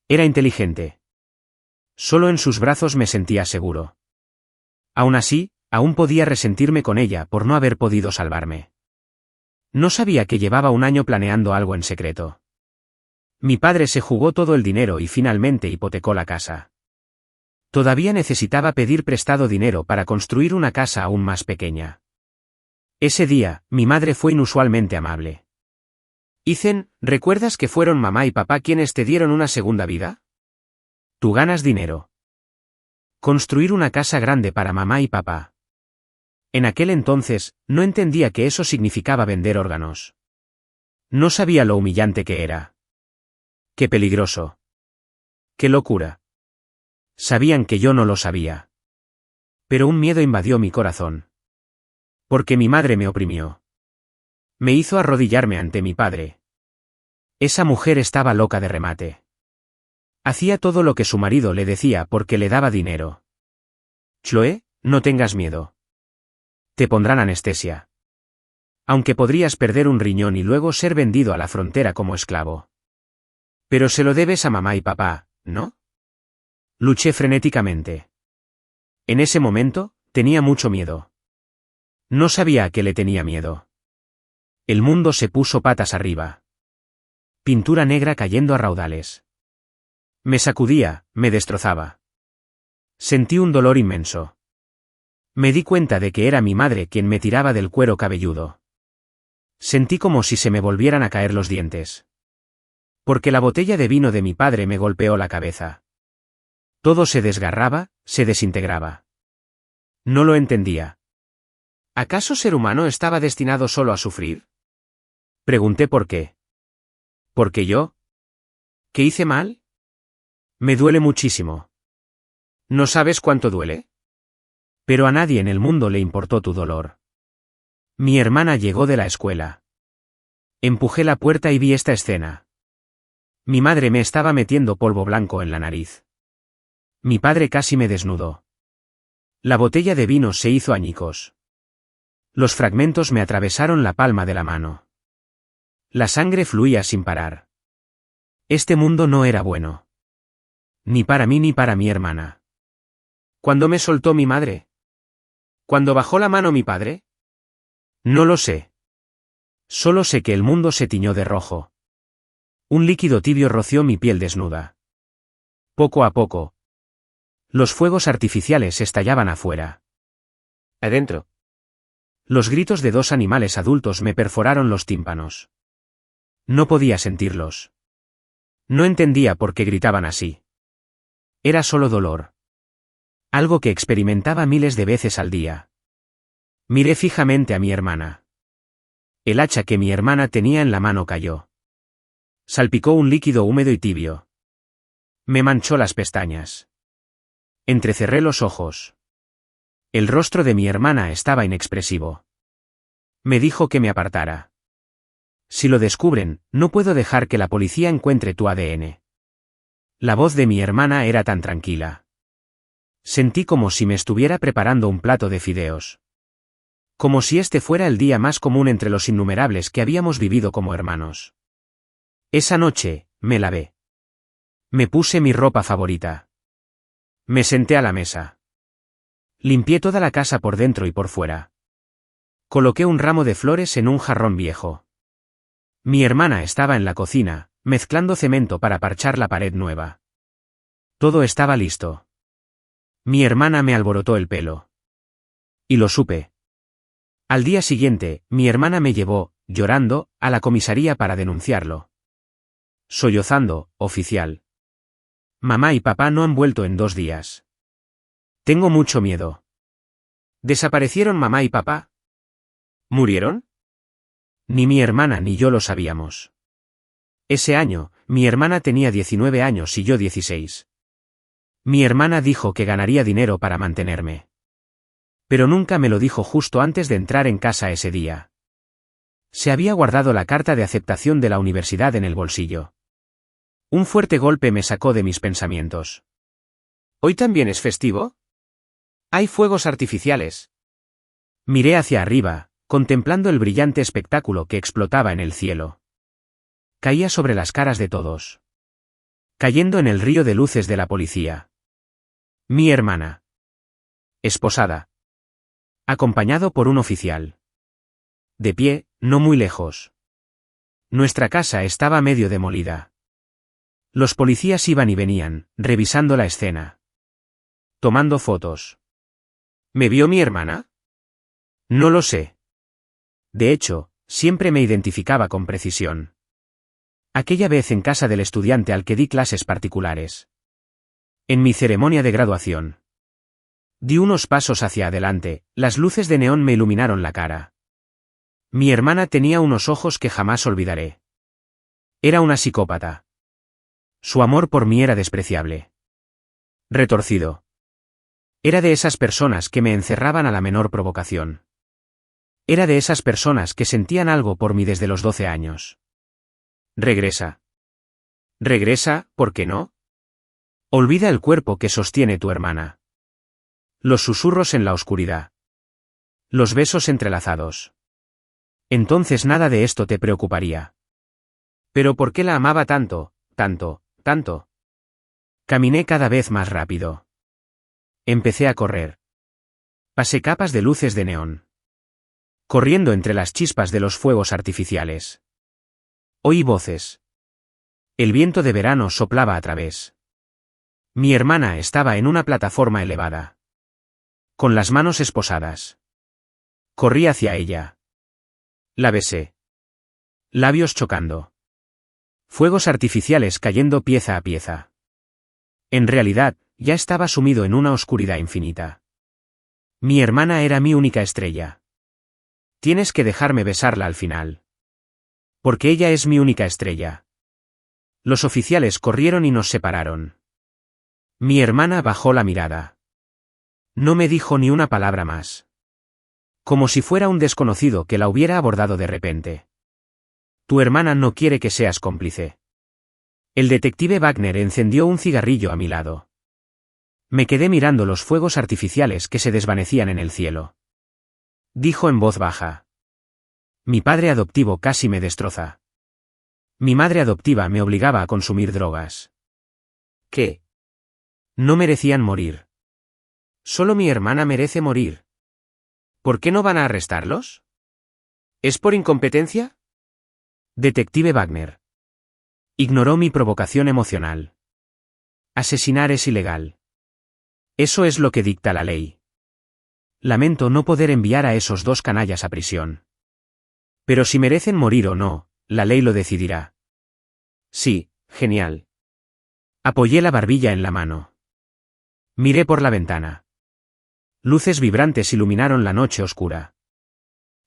Era inteligente. Solo en sus brazos me sentía seguro. Aún así, aún podía resentirme con ella por no haber podido salvarme. No sabía que llevaba un año planeando algo en secreto. Mi padre se jugó todo el dinero y finalmente hipotecó la casa. Todavía necesitaba pedir prestado dinero para construir una casa aún más pequeña. Ese día, mi madre fue inusualmente amable. Ethan, ¿recuerdas que fueron mamá y papá quienes te dieron una segunda vida? Tú ganas dinero. Construir una casa grande para mamá y papá. En aquel entonces, no entendía que eso significaba vender órganos. No sabía lo humillante que era. Qué peligroso. Qué locura. Sabían que yo no lo sabía. Pero un miedo invadió mi corazón. Porque mi madre me oprimió. Me hizo arrodillarme ante mi padre. Esa mujer estaba loca de remate. Hacía todo lo que su marido le decía porque le daba dinero. Chloe, no tengas miedo. Te pondrán anestesia. Aunque podrías perder un riñón y luego ser vendido a la frontera como esclavo. Pero se lo debes a mamá y papá, ¿no? Luché frenéticamente. En ese momento, tenía mucho miedo. No sabía a qué le tenía miedo. El mundo se puso patas arriba. Pintura negra cayendo a raudales. Me sacudía, me destrozaba. Sentí un dolor inmenso. Me di cuenta de que era mi madre quien me tiraba del cuero cabelludo. Sentí como si se me volvieran a caer los dientes. Porque la botella de vino de mi padre me golpeó la cabeza. Todo se desgarraba, se desintegraba. No lo entendía. ¿Acaso ser humano estaba destinado solo a sufrir? Pregunté por qué. ¿Por qué yo? ¿Qué hice mal? Me duele muchísimo. ¿No sabes cuánto duele? Pero a nadie en el mundo le importó tu dolor. Mi hermana llegó de la escuela. Empujé la puerta y vi esta escena. Mi madre me estaba metiendo polvo blanco en la nariz. Mi padre casi me desnudó. La botella de vino se hizo añicos. Los fragmentos me atravesaron la palma de la mano. La sangre fluía sin parar. Este mundo no era bueno. Ni para mí ni para mi hermana. ¿Cuándo me soltó mi madre? ¿Cuándo bajó la mano mi padre? No lo sé. Solo sé que el mundo se tiñó de rojo. Un líquido tibio roció mi piel desnuda. Poco a poco. Los fuegos artificiales estallaban afuera. Adentro. Los gritos de dos animales adultos me perforaron los tímpanos. No podía sentirlos. No entendía por qué gritaban así. Era solo dolor. Algo que experimentaba miles de veces al día. Miré fijamente a mi hermana. El hacha que mi hermana tenía en la mano cayó. Salpicó un líquido húmedo y tibio. Me manchó las pestañas. Entrecerré los ojos. El rostro de mi hermana estaba inexpresivo. Me dijo que me apartara. Si lo descubren, no puedo dejar que la policía encuentre tu ADN. La voz de mi hermana era tan tranquila. Sentí como si me estuviera preparando un plato de fideos. Como si este fuera el día más común entre los innumerables que habíamos vivido como hermanos. Esa noche, me lavé. Me puse mi ropa favorita. Me senté a la mesa. Limpié toda la casa por dentro y por fuera. Coloqué un ramo de flores en un jarrón viejo. Mi hermana estaba en la cocina, mezclando cemento para parchar la pared nueva. Todo estaba listo. Mi hermana me alborotó el pelo. Y lo supe. Al día siguiente, mi hermana me llevó, llorando, a la comisaría para denunciarlo. Sollozando, oficial. Mamá y papá no han vuelto en 2 días. Tengo mucho miedo. ¿Desaparecieron mamá y papá? ¿Murieron? Ni mi hermana ni yo lo sabíamos. Ese año, mi hermana tenía 19 años y yo 16. Mi hermana dijo que ganaría dinero para mantenerme. Pero nunca me lo dijo justo antes de entrar en casa ese día. Se había guardado la carta de aceptación de la universidad en el bolsillo. Un fuerte golpe me sacó de mis pensamientos. ¿Hoy también es festivo? Hay fuegos artificiales. Miré hacia arriba, contemplando el brillante espectáculo que explotaba en el cielo. Caía sobre las caras de todos. Cayendo en el río de luces de la policía. Mi hermana. Esposada. Acompañado por un oficial. De pie, no muy lejos. Nuestra casa estaba medio demolida. Los policías iban y venían, revisando la escena. Tomando fotos. ¿Me vio mi hermana? No lo sé. De hecho, siempre me identificaba con precisión. Aquella vez en casa del estudiante al que di clases particulares. En mi ceremonia de graduación. Di unos pasos hacia adelante, las luces de neón me iluminaron la cara. Mi hermana tenía unos ojos que jamás olvidaré. Era una psicópata. Su amor por mí era despreciable. Retorcido. Era de esas personas que me encerraban a la menor provocación. Era de esas personas que sentían algo por mí desde los 12 años. Regresa. Regresa, ¿por qué no? Olvida el cuerpo que sostiene tu hermana. Los susurros en la oscuridad. Los besos entrelazados. Entonces nada de esto te preocuparía. ¿Pero por qué la amaba tanto, tanto, tanto? Caminé cada vez más rápido. Empecé a correr. Pasé capas de luces de neón. Corriendo entre las chispas de los fuegos artificiales. Oí voces. El viento de verano soplaba a través. Mi hermana estaba en una plataforma elevada. Con las manos esposadas. Corrí hacia ella. La besé. Labios chocando. Fuegos artificiales cayendo pieza a pieza. En realidad, ya estaba sumido en una oscuridad infinita. Mi hermana era mi única estrella. Tienes que dejarme besarla al final. Porque ella es mi única estrella. Los oficiales corrieron y nos separaron. Mi hermana bajó la mirada. No me dijo ni una palabra más. Como si fuera un desconocido que la hubiera abordado de repente. Tu hermana no quiere que seas cómplice. El detective Wagner encendió un cigarrillo a mi lado. Me quedé mirando los fuegos artificiales que se desvanecían en el cielo. Dijo en voz baja. Mi padre adoptivo casi me destroza. Mi madre adoptiva me obligaba a consumir drogas. ¿Qué? No merecían morir. Solo mi hermana merece morir. ¿Por qué no van a arrestarlos? ¿Es por incompetencia? Detective Wagner. Ignoró mi provocación emocional. Asesinar es ilegal. Eso es lo que dicta la ley. Lamento no poder enviar a esos dos canallas a prisión. Pero si merecen morir o no, la ley lo decidirá. Sí, genial. Apoyé la barbilla en la mano. Miré por la ventana. Luces vibrantes iluminaron la noche oscura.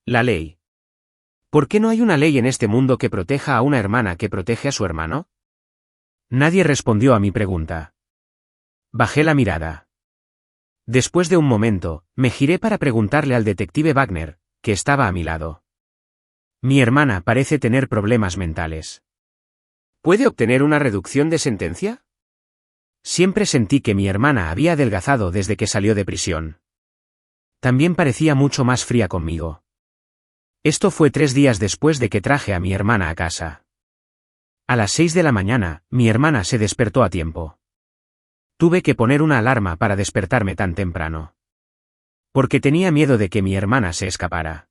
La ley. ¿Por qué no hay una ley en este mundo que proteja a una hermana que protege a su hermano? Nadie respondió a mi pregunta. Bajé la mirada. Después de un momento, me giré para preguntarle al detective Wagner, que estaba a mi lado. Mi hermana parece tener problemas mentales. ¿Puede obtener una reducción de sentencia? Siempre sentí que mi hermana había adelgazado desde que salió de prisión. También parecía mucho más fría conmigo. Esto fue 3 días después de que traje a mi hermana a casa. A las 6 de la mañana, mi hermana se despertó a tiempo. Tuve que poner una alarma para despertarme tan temprano. Porque tenía miedo de que mi hermana se escapara.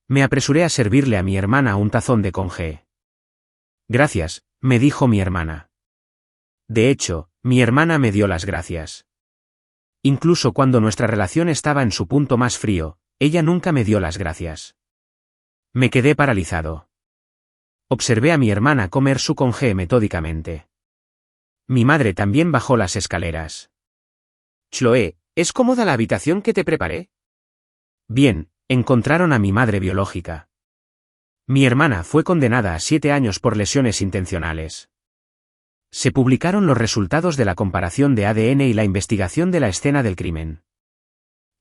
Me apresuré a servirle a mi hermana un tazón de congé. Gracias, me dijo mi hermana. De hecho, mi hermana me dio las gracias. Incluso cuando nuestra relación estaba en su punto más frío, ella nunca me dio las gracias. Me quedé paralizado. Observé a mi hermana comer su congé metódicamente. Mi madre también bajó las escaleras. Chloe, ¿es cómoda la habitación que te preparé? Bien, encontraron a mi madre biológica. Mi hermana fue condenada a 7 años por lesiones intencionales. Se publicaron los resultados de la comparación de ADN y la investigación de la escena del crimen.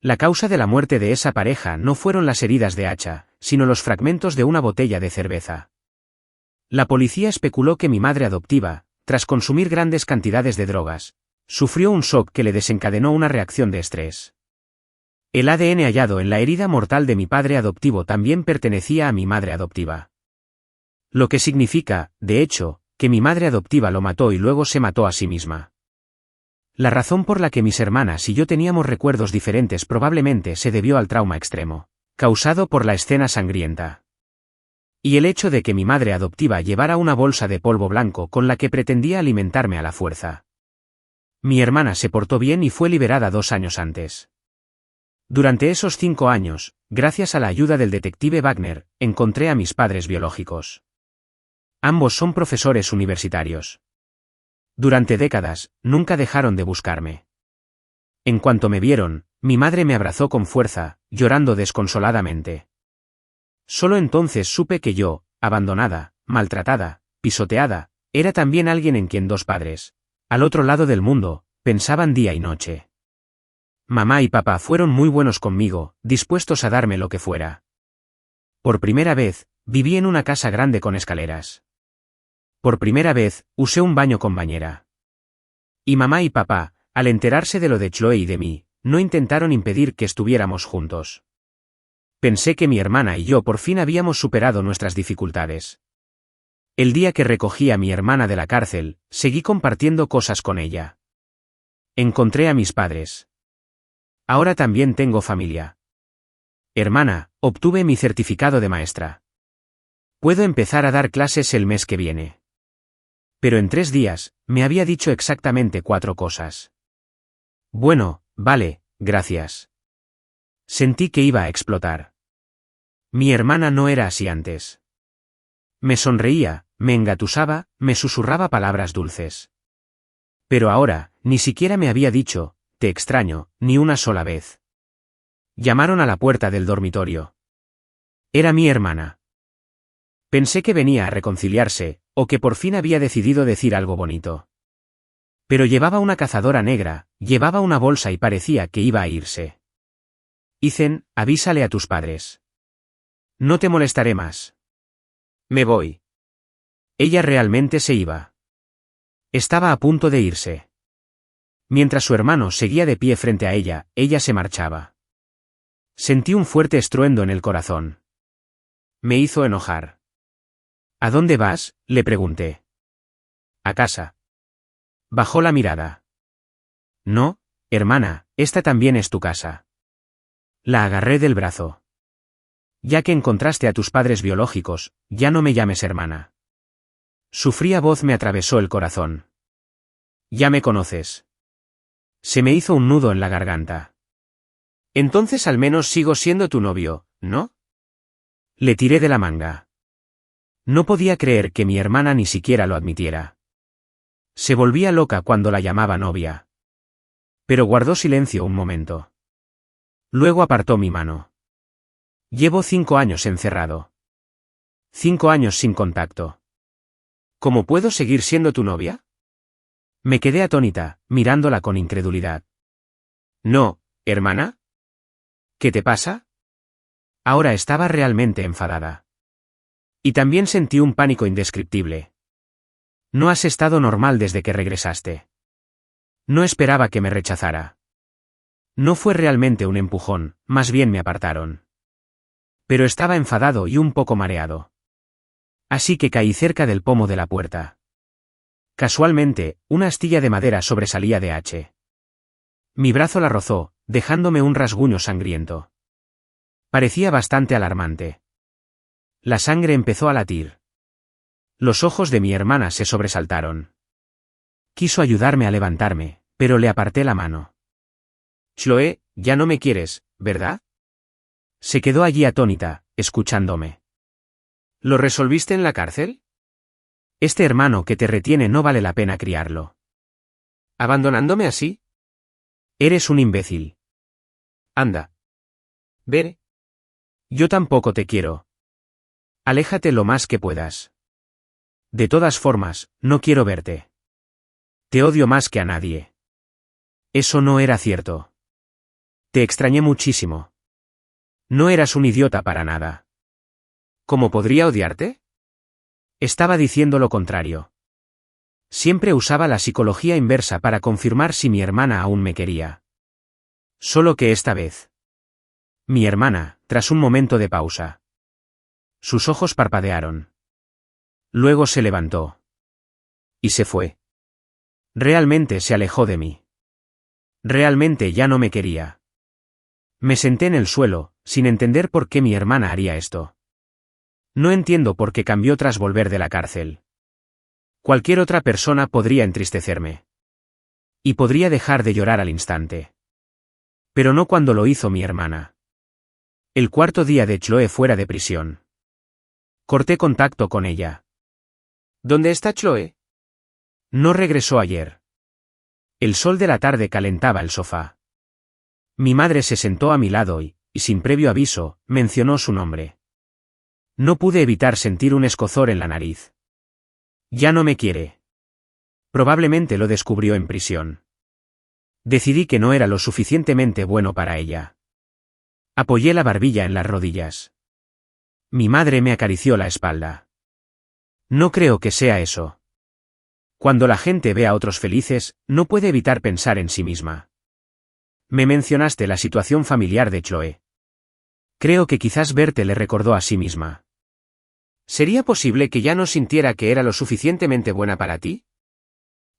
La causa de la muerte de esa pareja no fueron las heridas de hacha, sino los fragmentos de una botella de cerveza. La policía especuló que mi madre adoptiva, tras consumir grandes cantidades de drogas, sufrió un shock que le desencadenó una reacción de estrés. El ADN hallado en la herida mortal de mi padre adoptivo también pertenecía a mi madre adoptiva. Lo que significa, de hecho, que mi madre adoptiva lo mató y luego se mató a sí misma. La razón por la que mis hermanas y yo teníamos recuerdos diferentes probablemente se debió al trauma extremo, causado por la escena sangrienta. Y el hecho de que mi madre adoptiva llevara una bolsa de polvo blanco con la que pretendía alimentarme a la fuerza. Mi hermana se portó bien y fue liberada 2 años antes. Durante esos 5 años, gracias a la ayuda del detective Wagner, encontré a mis padres biológicos. Ambos son profesores universitarios. Durante décadas, nunca dejaron de buscarme. En cuanto me vieron, mi madre me abrazó con fuerza, llorando desconsoladamente. Solo entonces supe que yo, abandonada, maltratada, pisoteada, era también alguien en quien 2 padres, al otro lado del mundo, pensaban día y noche. Mamá y papá fueron muy buenos conmigo, dispuestos a darme lo que fuera. Por primera vez, viví en una casa grande con escaleras. Por primera vez, usé un baño con bañera. Y mamá y papá, al enterarse de lo de Chloe y de mí, no intentaron impedir que estuviéramos juntos. Pensé que mi hermana y yo por fin habíamos superado nuestras dificultades. El día que recogí a mi hermana de la cárcel, seguí compartiendo cosas con ella. Encontré a mis padres. Ahora también tengo familia. Hermana, obtuve mi certificado de maestra. Puedo empezar a dar clases el mes que viene. Pero en 3 días, me había dicho exactamente 4 cosas. Bueno, vale, gracias. Sentí que iba a explotar. Mi hermana no era así antes. Me sonreía, me engatusaba, me susurraba palabras dulces. Pero ahora, ni siquiera me había dicho, te extraño, ni una sola vez. Llamaron a la puerta del dormitorio. Era mi hermana. Pensé que venía a reconciliarse, o que por fin había decidido decir algo bonito. Pero llevaba una cazadora negra, llevaba una bolsa y parecía que iba a irse. Ethan, avísale a tus padres. No te molestaré más. Me voy. Ella realmente se iba. Estaba a punto de irse. Mientras su hermano seguía de pie frente a ella, ella se marchaba. Sentí un fuerte estruendo en el corazón. Me hizo enojar. ¿A dónde vas?, le pregunté. A casa. Bajó la mirada. No, hermana, esta también es tu casa. La agarré del brazo. Ya que encontraste a tus padres biológicos, ya no me llames hermana. Su fría voz me atravesó el corazón. Ya me conoces. Se me hizo un nudo en la garganta. Entonces al menos sigo siendo tu novio, ¿no? Le tiré de la manga. No podía creer que mi hermana ni siquiera lo admitiera. Se volvía loca cuando la llamaba novia. Pero guardó silencio un momento. Luego apartó mi mano. Llevo 5 años encerrado. 5 años sin contacto. ¿Cómo puedo seguir siendo tu novia? Me quedé atónita, mirándola con incredulidad. No, hermana. ¿Qué te pasa? Ahora estaba realmente enfadada. Y también sentí un pánico indescriptible. No has estado normal desde que regresaste. No esperaba que me rechazara. No fue realmente un empujón, más bien me apartaron. Pero estaba enfadado y un poco mareado. Así que caí cerca del pomo de la puerta. Casualmente, una astilla de madera sobresalía de H. Mi brazo la rozó, dejándome un rasguño sangriento. Parecía bastante alarmante. La sangre empezó a latir. Los ojos de mi hermana se sobresaltaron. Quiso ayudarme a levantarme, pero le aparté la mano. Chloe, ya no me quieres, ¿verdad? Se quedó allí atónita, escuchándome. ¿Lo resolviste en la cárcel? Este hermano que te retiene no vale la pena criarlo. ¿Abandonándome así? Eres un imbécil. Anda. Ver. Yo tampoco te quiero. Aléjate lo más que puedas. De todas formas, no quiero verte. Te odio más que a nadie. Eso no era cierto. Te extrañé muchísimo. No eras un idiota para nada. ¿Cómo podría odiarte? Estaba diciendo lo contrario. Siempre usaba la psicología inversa para confirmar si mi hermana aún me quería. Solo que esta vez. Mi hermana, tras un momento de pausa. Sus ojos parpadearon. Luego se levantó. Y se fue. Realmente se alejó de mí. Realmente ya no me quería. Me senté en el suelo, sin entender por qué mi hermana haría esto. No entiendo por qué cambió tras volver de la cárcel. Cualquier otra persona podría entristecerme. Y podría dejar de llorar al instante. Pero no cuando lo hizo mi hermana. El cuarto día de Chloe fuera de prisión. Corté contacto con ella. ¿Dónde está Chloe? No regresó ayer. El sol de la tarde calentaba el sofá. Mi madre se sentó a mi lado y, sin previo aviso, mencionó su nombre. No pude evitar sentir un escozor en la nariz. Ya no me quiere. Probablemente lo descubrió en prisión. Decidí que no era lo suficientemente bueno para ella. Apoyé la barbilla en las rodillas. Mi madre me acarició la espalda. No creo que sea eso. Cuando la gente ve a otros felices, no puede evitar pensar en sí misma. Me mencionaste la situación familiar de Chloe. Creo que quizás verte le recordó a sí misma. ¿Sería posible que ya no sintiera que era lo suficientemente buena para ti?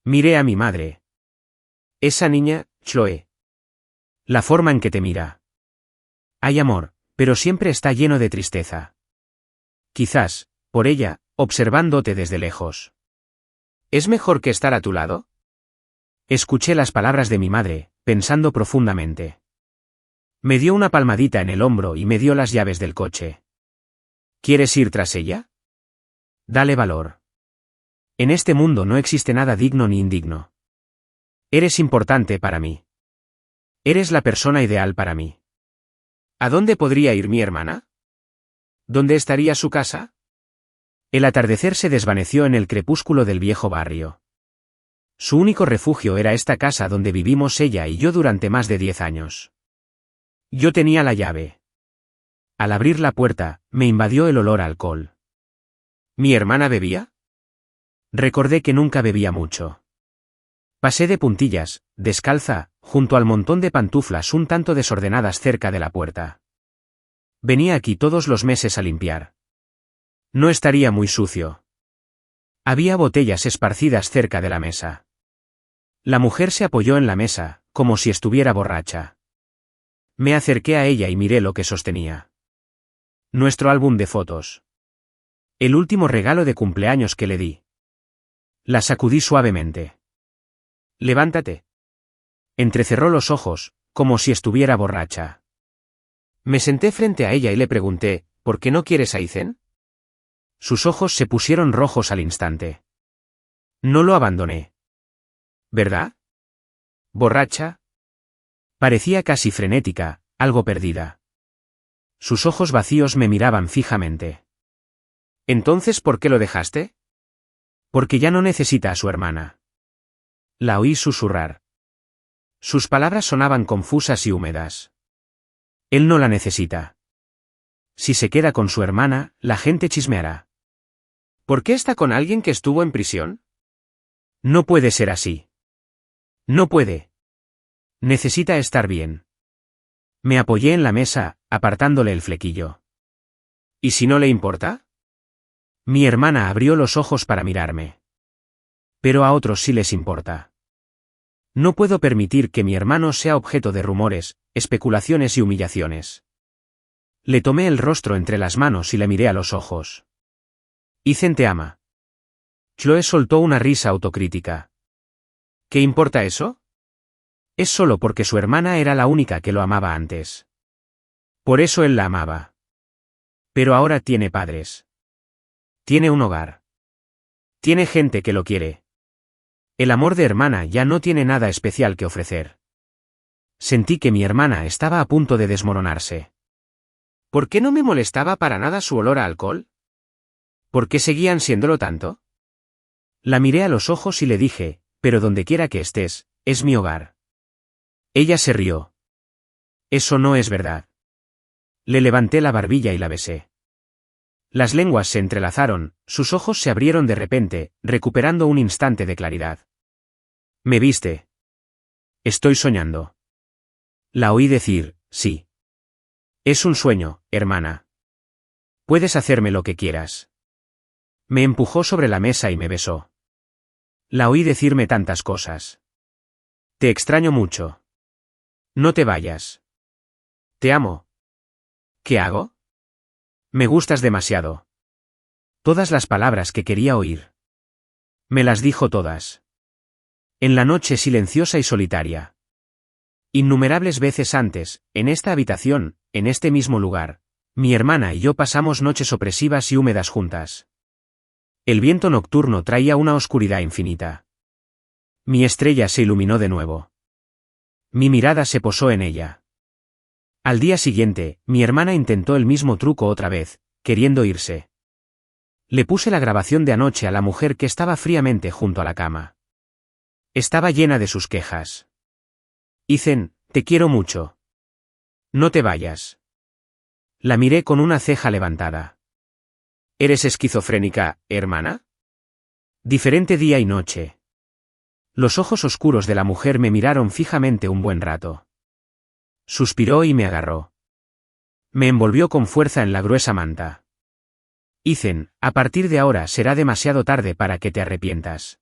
Miré a mi madre. Esa niña, Chloe. La forma en que te mira. Hay amor, pero siempre está lleno de tristeza. Quizás, por ella, observándote desde lejos. ¿Es mejor que estar a tu lado? Escuché las palabras de mi madre, pensando profundamente. Me dio una palmadita en el hombro y me dio las llaves del coche. ¿Quieres ir tras ella? Dale valor. En este mundo no existe nada digno ni indigno. Eres importante para mí. Eres la persona ideal para mí. ¿A dónde podría ir mi hermana? ¿Dónde estaría su casa? El atardecer se desvaneció en el crepúsculo del viejo barrio. Su único refugio era esta casa donde vivimos ella y yo durante más de 10 años. Yo tenía la llave. Al abrir la puerta, me invadió el olor a alcohol. ¿Mi hermana bebía? Recordé que nunca bebía mucho. Pasé de puntillas, descalza, junto al montón de pantuflas un tanto desordenadas cerca de la puerta. Venía aquí todos los meses a limpiar. No estaría muy sucio. Había botellas esparcidas cerca de la mesa. La mujer se apoyó en la mesa, como si estuviera borracha. Me acerqué a ella y miré lo que sostenía. Nuestro álbum de fotos. El último regalo de cumpleaños que le di. La sacudí suavemente. Levántate. Entrecerró los ojos, como si estuviera borracha. Me senté frente a ella y le pregunté, ¿por qué no quieres a Ethan? Sus ojos se pusieron rojos al instante. No lo abandoné. ¿Verdad? ¿Borracha? Parecía casi frenética, algo perdida. Sus ojos vacíos me miraban fijamente. ¿Entonces por qué lo dejaste? Porque ya no necesita a su hermana. La oí susurrar. Sus palabras sonaban confusas y húmedas. Él no la necesita. Si se queda con su hermana, la gente chismeará. ¿Por qué está con alguien que estuvo en prisión? No puede ser así. No puede. Necesita estar bien. Me apoyé en la mesa, apartándole el flequillo. ¿Y si no le importa? Mi hermana abrió los ojos para mirarme. Pero a otros sí les importa. No puedo permitir que mi hermano sea objeto de rumores, especulaciones y humillaciones. Le tomé el rostro entre las manos y le miré a los ojos. Ethan te ama. Chloe soltó una risa autocrítica. ¿Qué importa eso? Es solo porque su hermana era la única que lo amaba antes. Por eso él la amaba. Pero ahora tiene padres. Tiene un hogar. Tiene gente que lo quiere. El amor de hermana ya no tiene nada especial que ofrecer. Sentí que mi hermana estaba a punto de desmoronarse. ¿Por qué no me molestaba para nada su olor a alcohol? ¿Por qué seguían siéndolo tanto? La miré a los ojos y le dije, pero donde quiera que estés, es mi hogar. Ella se rió. Eso no es verdad. Le levanté la barbilla y la besé. Las lenguas se entrelazaron, sus ojos se abrieron de repente, recuperando un instante de claridad. ¿Me viste? Estoy soñando. La oí decir, sí. Es un sueño, hermana. Puedes hacerme lo que quieras. Me empujó sobre la mesa y me besó. La oí decirme tantas cosas. Te extraño mucho. No te vayas. Te amo. ¿Qué hago? Me gustas demasiado. Todas las palabras que quería oír. Me las dijo todas. En la noche silenciosa y solitaria. Innumerables veces antes, en esta habitación, en este mismo lugar, mi hermana y yo pasamos noches opresivas y húmedas juntas. El viento nocturno traía una oscuridad infinita. Mi estrella se iluminó de nuevo. Mi mirada se posó en ella. Al día siguiente, mi hermana intentó el mismo truco otra vez, queriendo irse. Le puse la grabación de anoche a la mujer que estaba fríamente junto a la cama. Estaba llena de sus quejas. Ethan, te quiero mucho. No te vayas. La miré con una ceja levantada. ¿Eres esquizofrénica, hermana? Diferente día y noche. Los ojos oscuros de la mujer me miraron fijamente un buen rato. Suspiró y me agarró. Me envolvió con fuerza en la gruesa manta. Ethan, a partir de ahora será demasiado tarde para que te arrepientas.